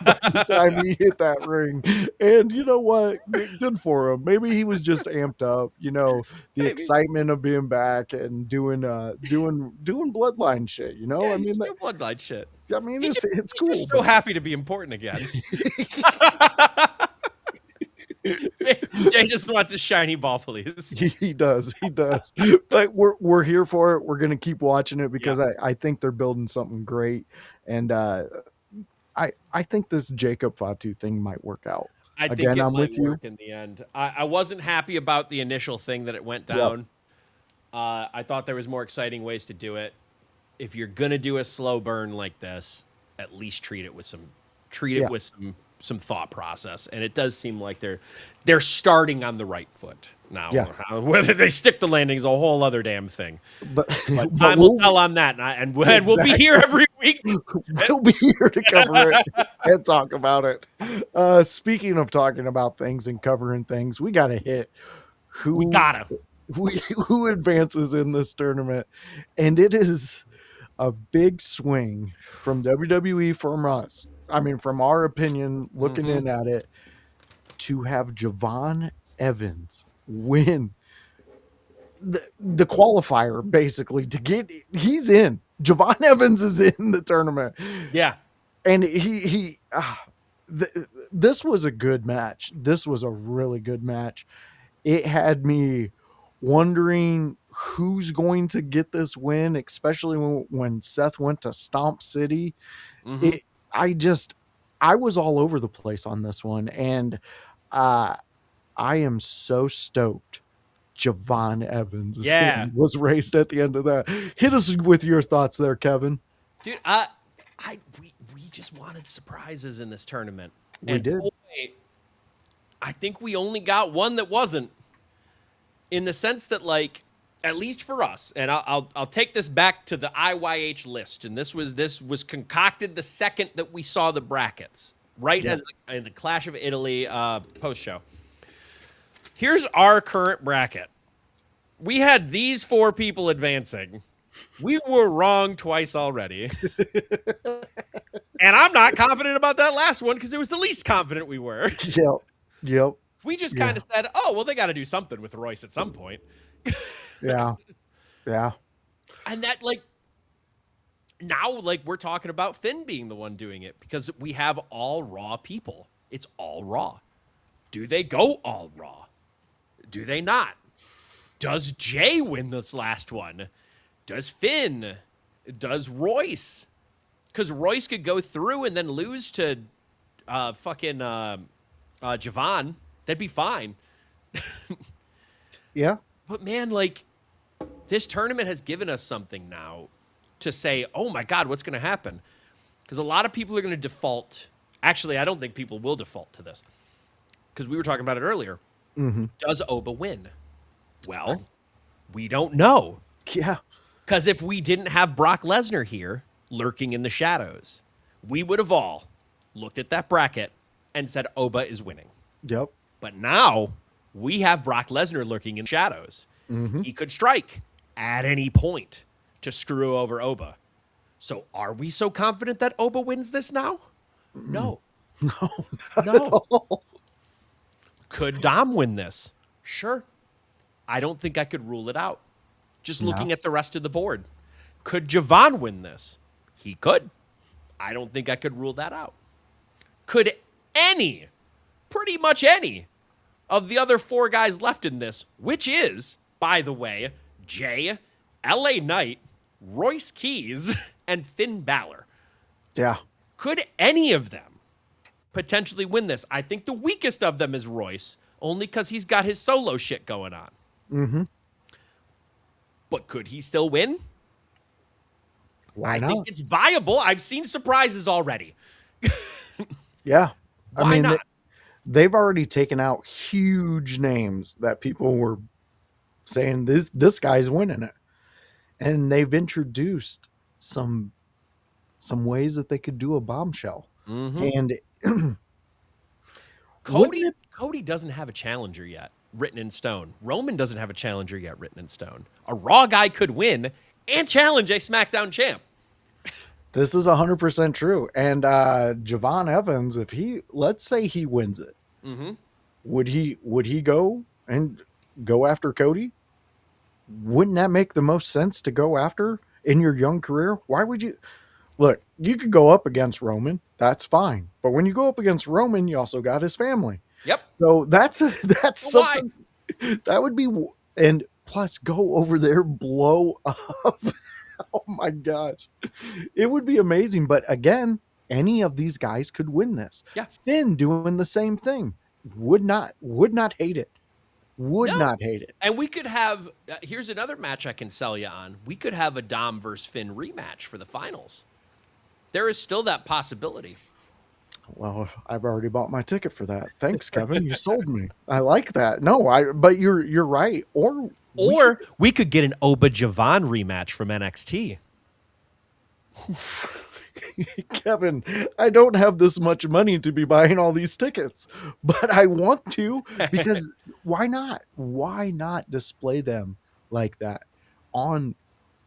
by the time he hit that ring. And you know what? Good for him. Maybe he was just amped up, the Maybe. excitement of being back and doing bloodline shit, yeah, I he's mean doing bloodline shit. it's He's cool. just so happy to be important again. Jay just wants a shiny ball, please. He does. But we're here for it. We're gonna keep watching it because I think they're building something great. And I think this Jacob Fatu thing might work out. I think Again, it I'm might with you. work in the end. I wasn't happy about the initial thing that it went down. I thought there was more exciting ways to do it. If you're gonna do a slow burn like this, at least treat it with some thought process. And it does seem like they're starting on the right foot now. Yeah. Whether they stick the landing is a whole other damn thing. But Time will tell on that, and we'll be here every week. We'll be here to cover it and talk about it. Speaking of talking about things and covering things, we got to hit who advances in this tournament, and it is a big swing from WWE from us. I mean, from our opinion, looking in at it, to have Javon Evans win the qualifier, basically, he's in. Javon Evans is in the tournament. Yeah. And this was a good match. This was a really good match. It had me wondering who's going to get this win, especially when Seth went to Stomp City. I was all over the place on this one, and I am so stoked Javon Evans was raced at the end of that. Hit us with your thoughts there, Kevin. Dude, we just wanted surprises in this tournament. We did. Boy, I think we only got one that wasn't, in the sense that, like, at least for us, and I'll take this back to the IYH list, and this was concocted the second that we saw the brackets, right as in the Clash of Italy post show. Here's our current bracket. We had these four people advancing. We were wrong twice already. And I'm not confident about that last one because it was the least confident we were. Yep. We just kind of said, oh, well, they got to do something with Royce at some point. Yeah. And that, like, now, like, we're talking about Finn being the one doing it because we have all Raw people. It's all Raw. Do they go all Raw? Do they not? Does Jay win this last one? Does Finn? Does Royce? Because Royce could go through and then lose to Javon. That'd be fine. Yeah. But, man, like, this tournament has given us something now to say, oh, my God, what's going to happen? Because a lot of people are going to default. Actually, I don't think people will default to this because we were talking about it earlier. Does Oba win? Well, we don't know. Yeah. Because if we didn't have Brock Lesnar here lurking in the shadows, we would have all looked at that bracket and said Oba is winning. Yep. But now we have Brock Lesnar lurking in the shadows. He could strike at any point to screw over Oba. So are we so confident that Oba wins this now? No. No. Could Dom win this? Sure. I don't think I could rule it out. Just looking at the rest of the board. Could Javon win this? He could. I don't think I could rule that out. Could pretty much any of the other four guys left in this, which is, by the way, Jay, LA Knight, Royce Keys, and Finn Balor. Yeah. Could any of them potentially win this? I think the weakest of them is Royce, only because he's got his solo shit going on. But could he still win? Why I not? think it's viable. I've seen surprises already. Yeah. Why not? They've already taken out huge names that people were saying this guy's winning it. And they've introduced some ways that they could do a bombshell. Mm-hmm. And Cody wouldn't Cody doesn't have a challenger yet written in stone. Roman doesn't have a challenger yet written in stone. A Raw guy could win and challenge a SmackDown champ. this is 100% true. And Javon Evans, if let's say he wins it, Mm-hmm. would he go after Cody? Wouldn't that make the most sense to go after in your young career? Why would you? Look, you could go up against Roman, that's fine. But when you go up against Roman, you also got his family. Yep. So that's Why? something that would be, and plus go over there, blow up. Oh my gosh. It would be amazing. But again, any of these guys could win this. Yeah. Finn doing the same thing. Would not hate it. Would No. not hate it. And we could have, here's another match I can sell you on. We could have a Dom versus Finn rematch for the finals. There is still that possibility. Well, I've already bought my ticket for that. Thanks, Kevin. You sold me. I like that. No, but you're right. Or we could get an Oba Javon rematch from NXT. Kevin, I don't have this much money to be buying all these tickets, but I want to, because why not? Why not display them like that on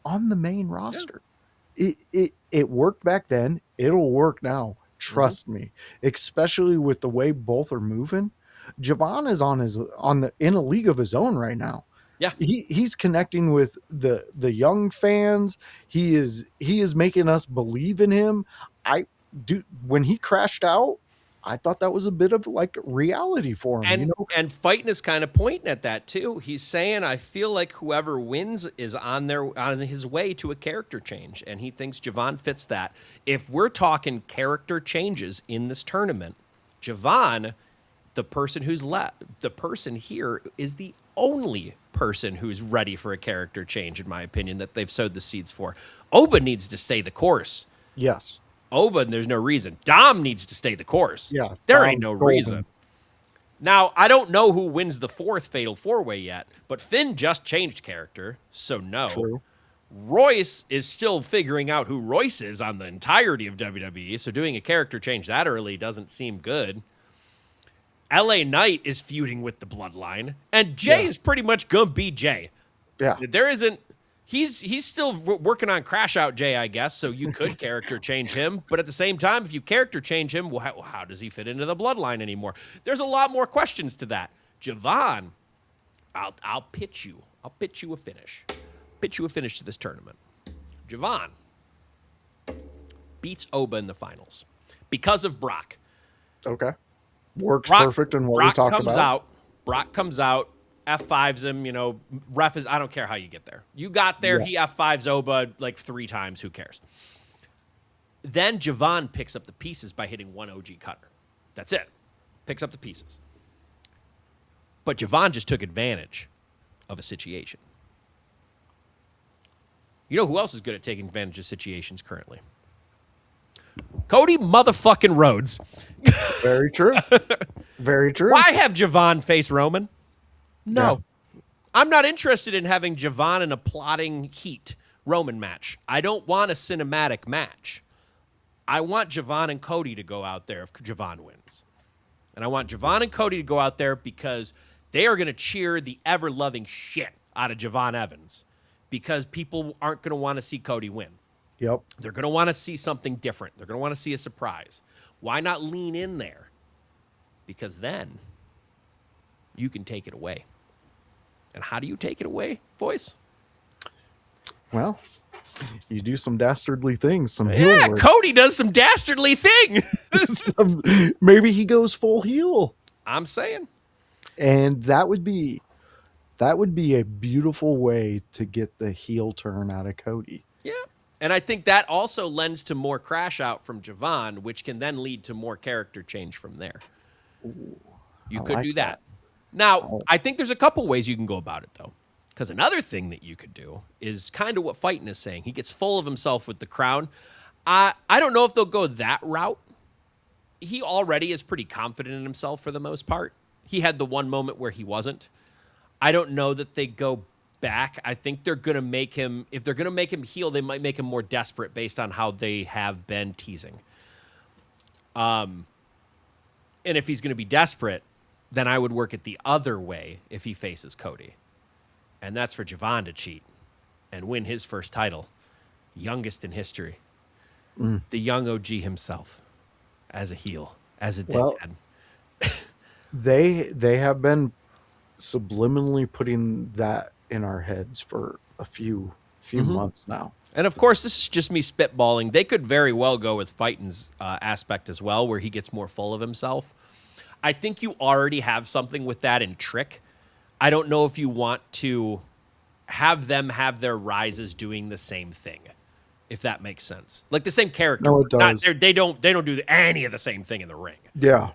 the main roster? It worked back then. It'll work now. Trust me, especially with the way both are moving. Javon is in a league of his own right now. Yeah. He's connecting with the young fans. He is making us believe in him. When he crashed out, I thought that was a bit of like reality for him. And Fighting is kind of pointing at that too. He's saying, I feel like whoever wins is on his way to a character change, and he thinks Javon fits that. If we're talking character changes in this tournament, Javon, the person here is the only person who's ready for a character change, in my opinion, that they've sowed the seeds for. Oba needs to stay the course. Yes. Oba, there's no reason. Dom needs to stay the course. Yeah. There ain't no reason. Now, I don't know who wins the fourth Fatal 4-Way yet, but Finn just changed character, so no. True. Royce is still figuring out who Royce is on the entirety of WWE, so doing a character change that early doesn't seem good. LA Knight is feuding with the Bloodline, and Jay is pretty much gonna be Jay. Yeah. There isn't. He's still working on Crash Out Jay, I guess, so you could character change him. But at the same time, if you character change him, well, how does he fit into the Bloodline anymore? There's a lot more questions to that. Javon, I'll pitch you. I'll pitch you a finish. Pitch you a finish to this tournament. Javon beats Oba in the finals because of Brock. Okay. Works perfect in what we talked about. Brock comes out. F5s him, ref is, I don't care how you get there. You got there, he F5s Oba like 3 times, who cares? Then Javon picks up the pieces by hitting one OG cutter. That's it. Picks up the pieces. But Javon just took advantage of a situation. You know who else is good at taking advantage of situations currently? Cody motherfucking Rhodes. Very true. Very true. Why have Javon face Roman? No. Yeah. I'm not interested in having Javon in a plotting heat Roman match. I don't want a cinematic match. I want Javon and Cody to go out there if Javon wins. And I want Javon and Cody to go out there because they are going to cheer the ever-loving shit out of Javon Evans, because people aren't going to want to see Cody win. Yep. They're going to want to see something different. They're going to want to see a surprise. Why not lean in there? Because then you can take it away. And how do you take it away, boys? Well, you do some dastardly things. Some heel work. Cody does some dastardly thing. Maybe he goes full heel. I'm saying. And that would be a beautiful way to get the heel turn out of Cody. Yeah. And I think that also lends to more crash out from Javon, which can then lead to more character change from there. You could do that. Now, I think there's a couple ways you can go about it, though. Because another thing that you could do is kind of what Fightin' is saying. He gets full of himself with the crown. I don't know if they'll go that route. He already is pretty confident in himself for the most part. He had the one moment where he wasn't. I don't know that they go back, I think they're going to make him, if they're going to make him heel, they might make him more desperate based on how they have been teasing. And if he's going to be desperate, then I would work it the other way if he faces Cody. And that's for Javon to cheat and win his first title, youngest in history. The young OG himself as a heel, as a dickhead. They have been subliminally putting that in our heads for a few months now. And of course, this is just me spitballing. They could very well go with Fighton's aspect as well, where he gets more full of himself. I think you already have something with that in Trick. I don't know if you want to have them have their rises doing the same thing, if that makes sense. Like the same character. No, it does. They don't do any of the same thing in the ring. Yeah.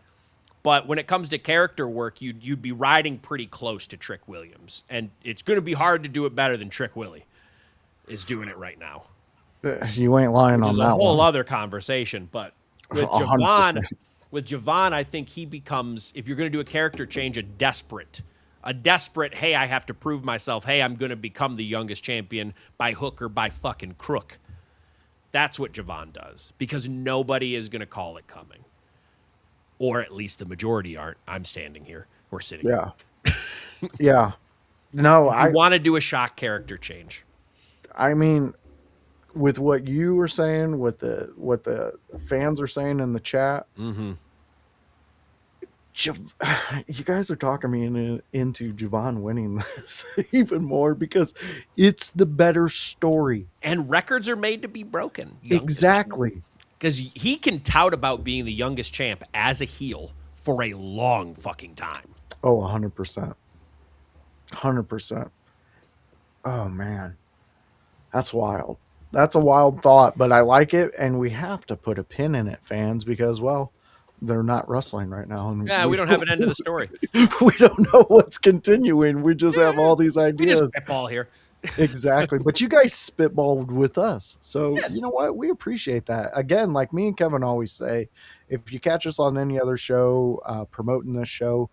But when it comes to character work, you'd be riding pretty close to Trick Williams, and it's going to be hard to do it better than Trick Willie is doing it right now. You ain't lying on Which is that a whole one. other conversation. But with 100%. Javon, I think he becomes, if you're going to do a character change, a desperate, hey, I have to prove myself. Hey, I'm going to become the youngest champion by hook or by fucking crook. That's what Javon does, because nobody is going to call it coming. Or at least the majority aren't. I'm standing here. We're sitting here. Yeah. No, I want to do a shock character change. I mean, with what you were saying, what the fans are saying in the chat, you guys are talking me into Javon winning this even more because it's the better story. And records are made to be broken. Exactly. Because he can tout about being the youngest champ as a heel for a long fucking time. Oh, 100%. 100%. Oh, man. That's wild. That's a wild thought, but I like it, and we have to put a pin in it, fans, because, well, they're not wrestling right now. And yeah, we don't have an end to the story. We don't know what's continuing. We just have all these ideas. We just spitball here. Exactly. But you guys spitballed with us. So, you know what? We appreciate that. Again, like me and Kevin always say, if you catch us on any other show, promoting this show,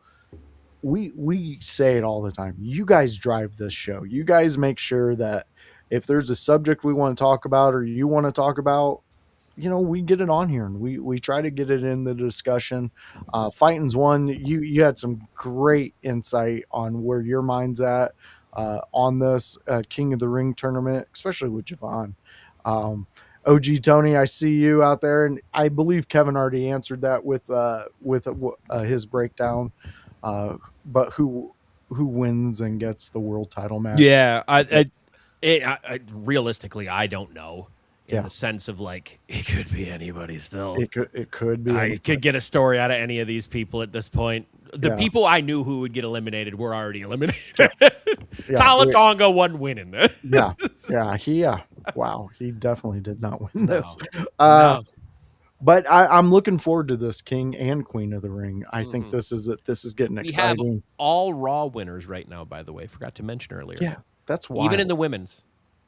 we say it all the time. You guys drive this show. You guys make sure that if there's a subject we want to talk about or you want to talk about, you know, we get it on here and we try to get it in the discussion. Fighting's one. You had some great insight on where your mind's at. On this King of the Ring tournament, especially with Javon. OG Tony, I see you out there, and I believe Kevin already answered that with his breakdown. But who wins and gets the world title match? Yeah, I realistically, I don't know. In the sense of like, it could be anybody still. It could be. I could get a story out of any of these people at this point. The people I knew who would get eliminated were already eliminated. Talatonga wasn't winning this. Wow, he definitely did not win this. No. But I'm looking forward to this King and Queen of the Ring. I think this is getting exciting. We have all Raw winners right now, by the way. Forgot to mention earlier. Yeah, that's wild. Even in the women's.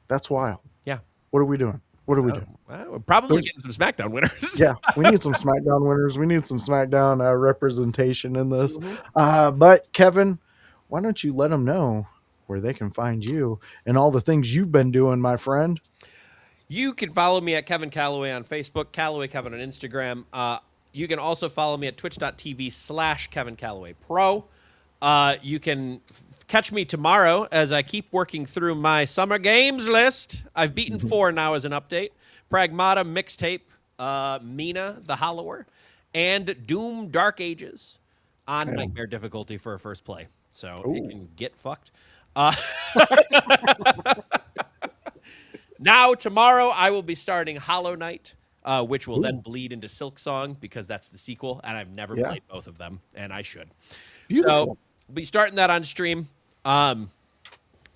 That's wild. Yeah. What are we doing? What are we doing? We're probably getting some SmackDown winners. Yeah, we need some SmackDown winners. We need some SmackDown representation in this. But Kevin, why don't you let them know where they can find you and all the things you've been doing, my friend? You can follow me at Kevin Kalloway on Facebook, Kalloway Kevin on Instagram. You can also follow me at twitch.tv/Kevin Kalloway Pro. You can catch me tomorrow as I keep working through my Summer Games list. I've beaten 4 now as an update. Pragmata Mixtape, Mina the Hollower, and Doom Dark Ages on Nightmare difficulty for a first play. So it can get fucked. Now, tomorrow, I will be starting Hollow Knight, which will then bleed into Silk Song because that's the sequel, and I've never played both of them, and I should. Beautiful. So we'll be starting that on stream. And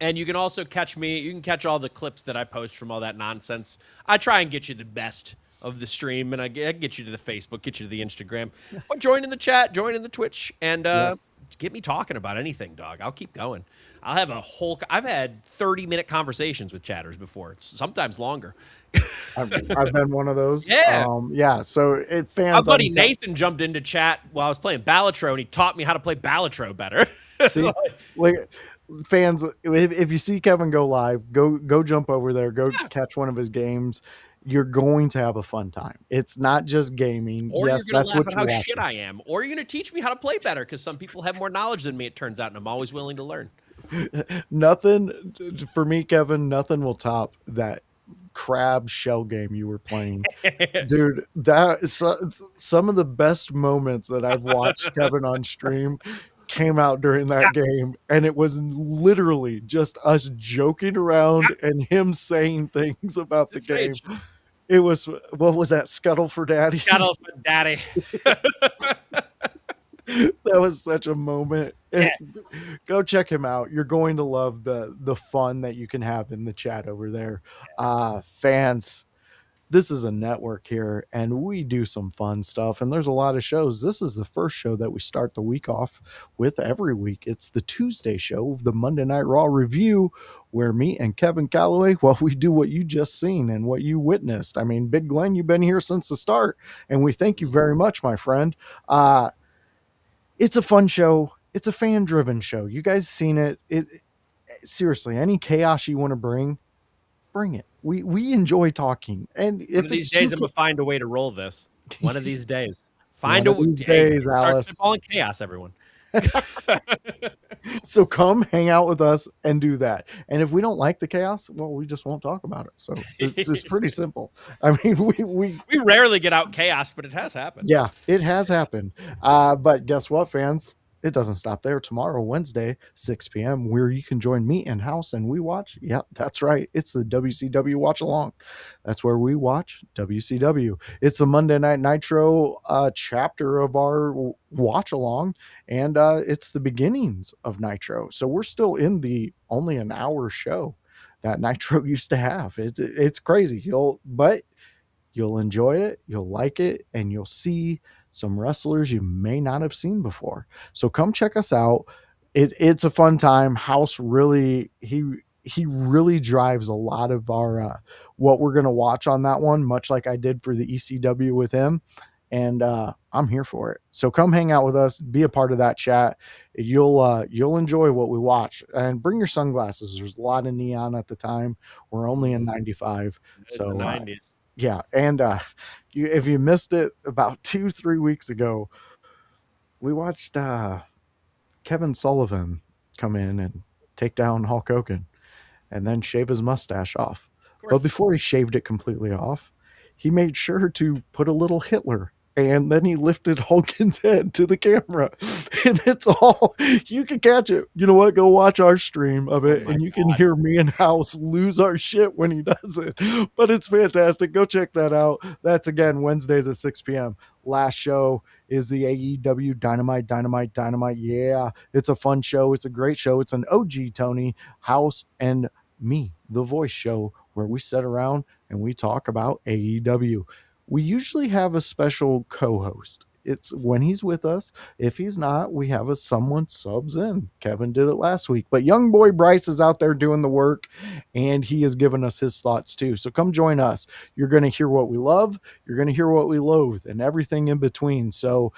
you can also catch me. You can catch all the clips that I post from all that nonsense. I try and get you the best of the stream, and I get you to the Facebook, get you to the Instagram. But join in the chat, join in the Twitch, and get me talking about anything, dog. I'll keep going. I've had 30-minute conversations with chatters before, sometimes longer. I've been one of those. Yeah. Yeah. So My fans, buddy Nathan jumped into chat while I was playing Balatro, and he taught me how to play Balatro better. see, like fans, if you see Kevin go live, go jump over there, go catch one of his games. You're going to have a fun time. It's not just gaming. Or Yes, you're going to that's laugh what at you're how watching. shit I am. Or you're going to teach me how to play better because some people have more knowledge than me, it turns out, and I'm always willing to learn. Nothing for me, Kevin. Nothing will top that crab shell game you were playing, dude. That is some of the best moments that I've watched Kevin on stream came out during that game, and it was literally just us joking around and him saying things about the game. It was, what was that, Scuttle for Daddy? Scuttle for Daddy. That was such a moment. Yeah. Go check him out. You're going to love the fun that you can have in the chat over there. Fans, this is a network here, and we do some fun stuff, and there's a lot of shows. This is the first show that we start the week off with every week. It's the Tuesday show, the Monday Night Raw review, where me and Kevin Kalloway, well, we do what you just seen and what you witnessed. I mean, Big Glenn, you've been here since the start, and we thank you very much, my friend. It's a fun show. It's a fan-driven show. You guys seen it. Seriously, any chaos you want to bring it. We enjoy talking. And if one of these days, I'm gonna find a way to roll this. One of these days, One of these days, Alice. Start falling chaos, everyone. So come hang out with us and do that. And if we don't like the chaos, well, we just won't talk about it. So it's pretty simple. I mean, we rarely get out chaos, but it has happened. Yeah, it has happened. But guess what, fans? It doesn't stop there. Tomorrow, Wednesday, 6 p.m., where you can join me in house and we watch. Yep, that's right. It's the WCW Watch Along. That's where we watch WCW. It's the Monday Night Nitro chapter of our watch along, and it's the beginnings of Nitro. So we're still in the only an hour show that Nitro used to have. It's crazy. But you'll enjoy it, you'll like it, and you'll see some wrestlers you may not have seen before. So come check us out. It's a fun time. House really, he really drives a lot of our what we're going to watch on that one, much like I did for the ECW with him. And I'm here for it. So come hang out with us, be a part of that chat. You'll enjoy what we watch, and bring your sunglasses. There's a lot of neon at the time. We're only in 95. It's so the 90s. Yeah, and if you missed it, about 2-3 weeks ago, we watched Kevin Sullivan come in and take down Hulk Hogan and then shave his mustache off. But before he shaved it completely off, he made sure to put a little Hitler, and then he lifted Hogan's head to the camera. And it's all, you can catch it. You know what? Go watch our stream of it, and you can hear me and House lose our shit when he does it. But it's fantastic. Go check that out. That's, again, Wednesdays at 6 p.m. Last show is the AEW Dynamite. Yeah, it's a fun show. It's a great show. It's an OG Tony, House, and me, the voice show, where we sit around and we talk about AEW. We usually have a special co-host. It's when he's with us. If he's not, we have someone subs in. Kevin did it last week, but young boy Bryce is out there doing the work, and he has given us his thoughts too. So come join us. You're going to hear what we love. You're going to hear what we loathe, and everything in between. So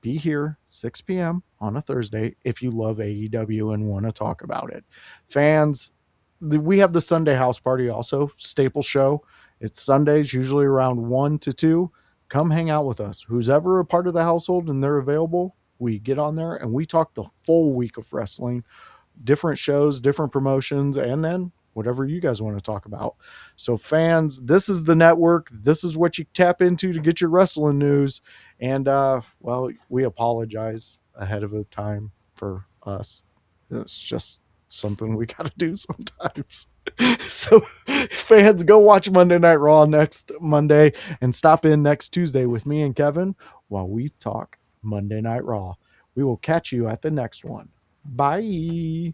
be here 6 p.m. on a Thursday if you love AEW and want to talk about it. Fans, we have the Sunday house party also, staple show. It's Sundays, usually around 1 to 2. Come hang out with us. Who's ever a part of the household and they're available, we get on there and we talk the full week of wrestling, different shows, different promotions, and then whatever you guys want to talk about. So fans, this is the network. This is what you tap into to get your wrestling news. And, well, we apologize ahead of time for us. It's just something we got to do sometimes. So fans, go watch Monday Night Raw next Monday and stop in next Tuesday with me and Kevin while we talk Monday Night Raw. We will catch you at the next one. Bye.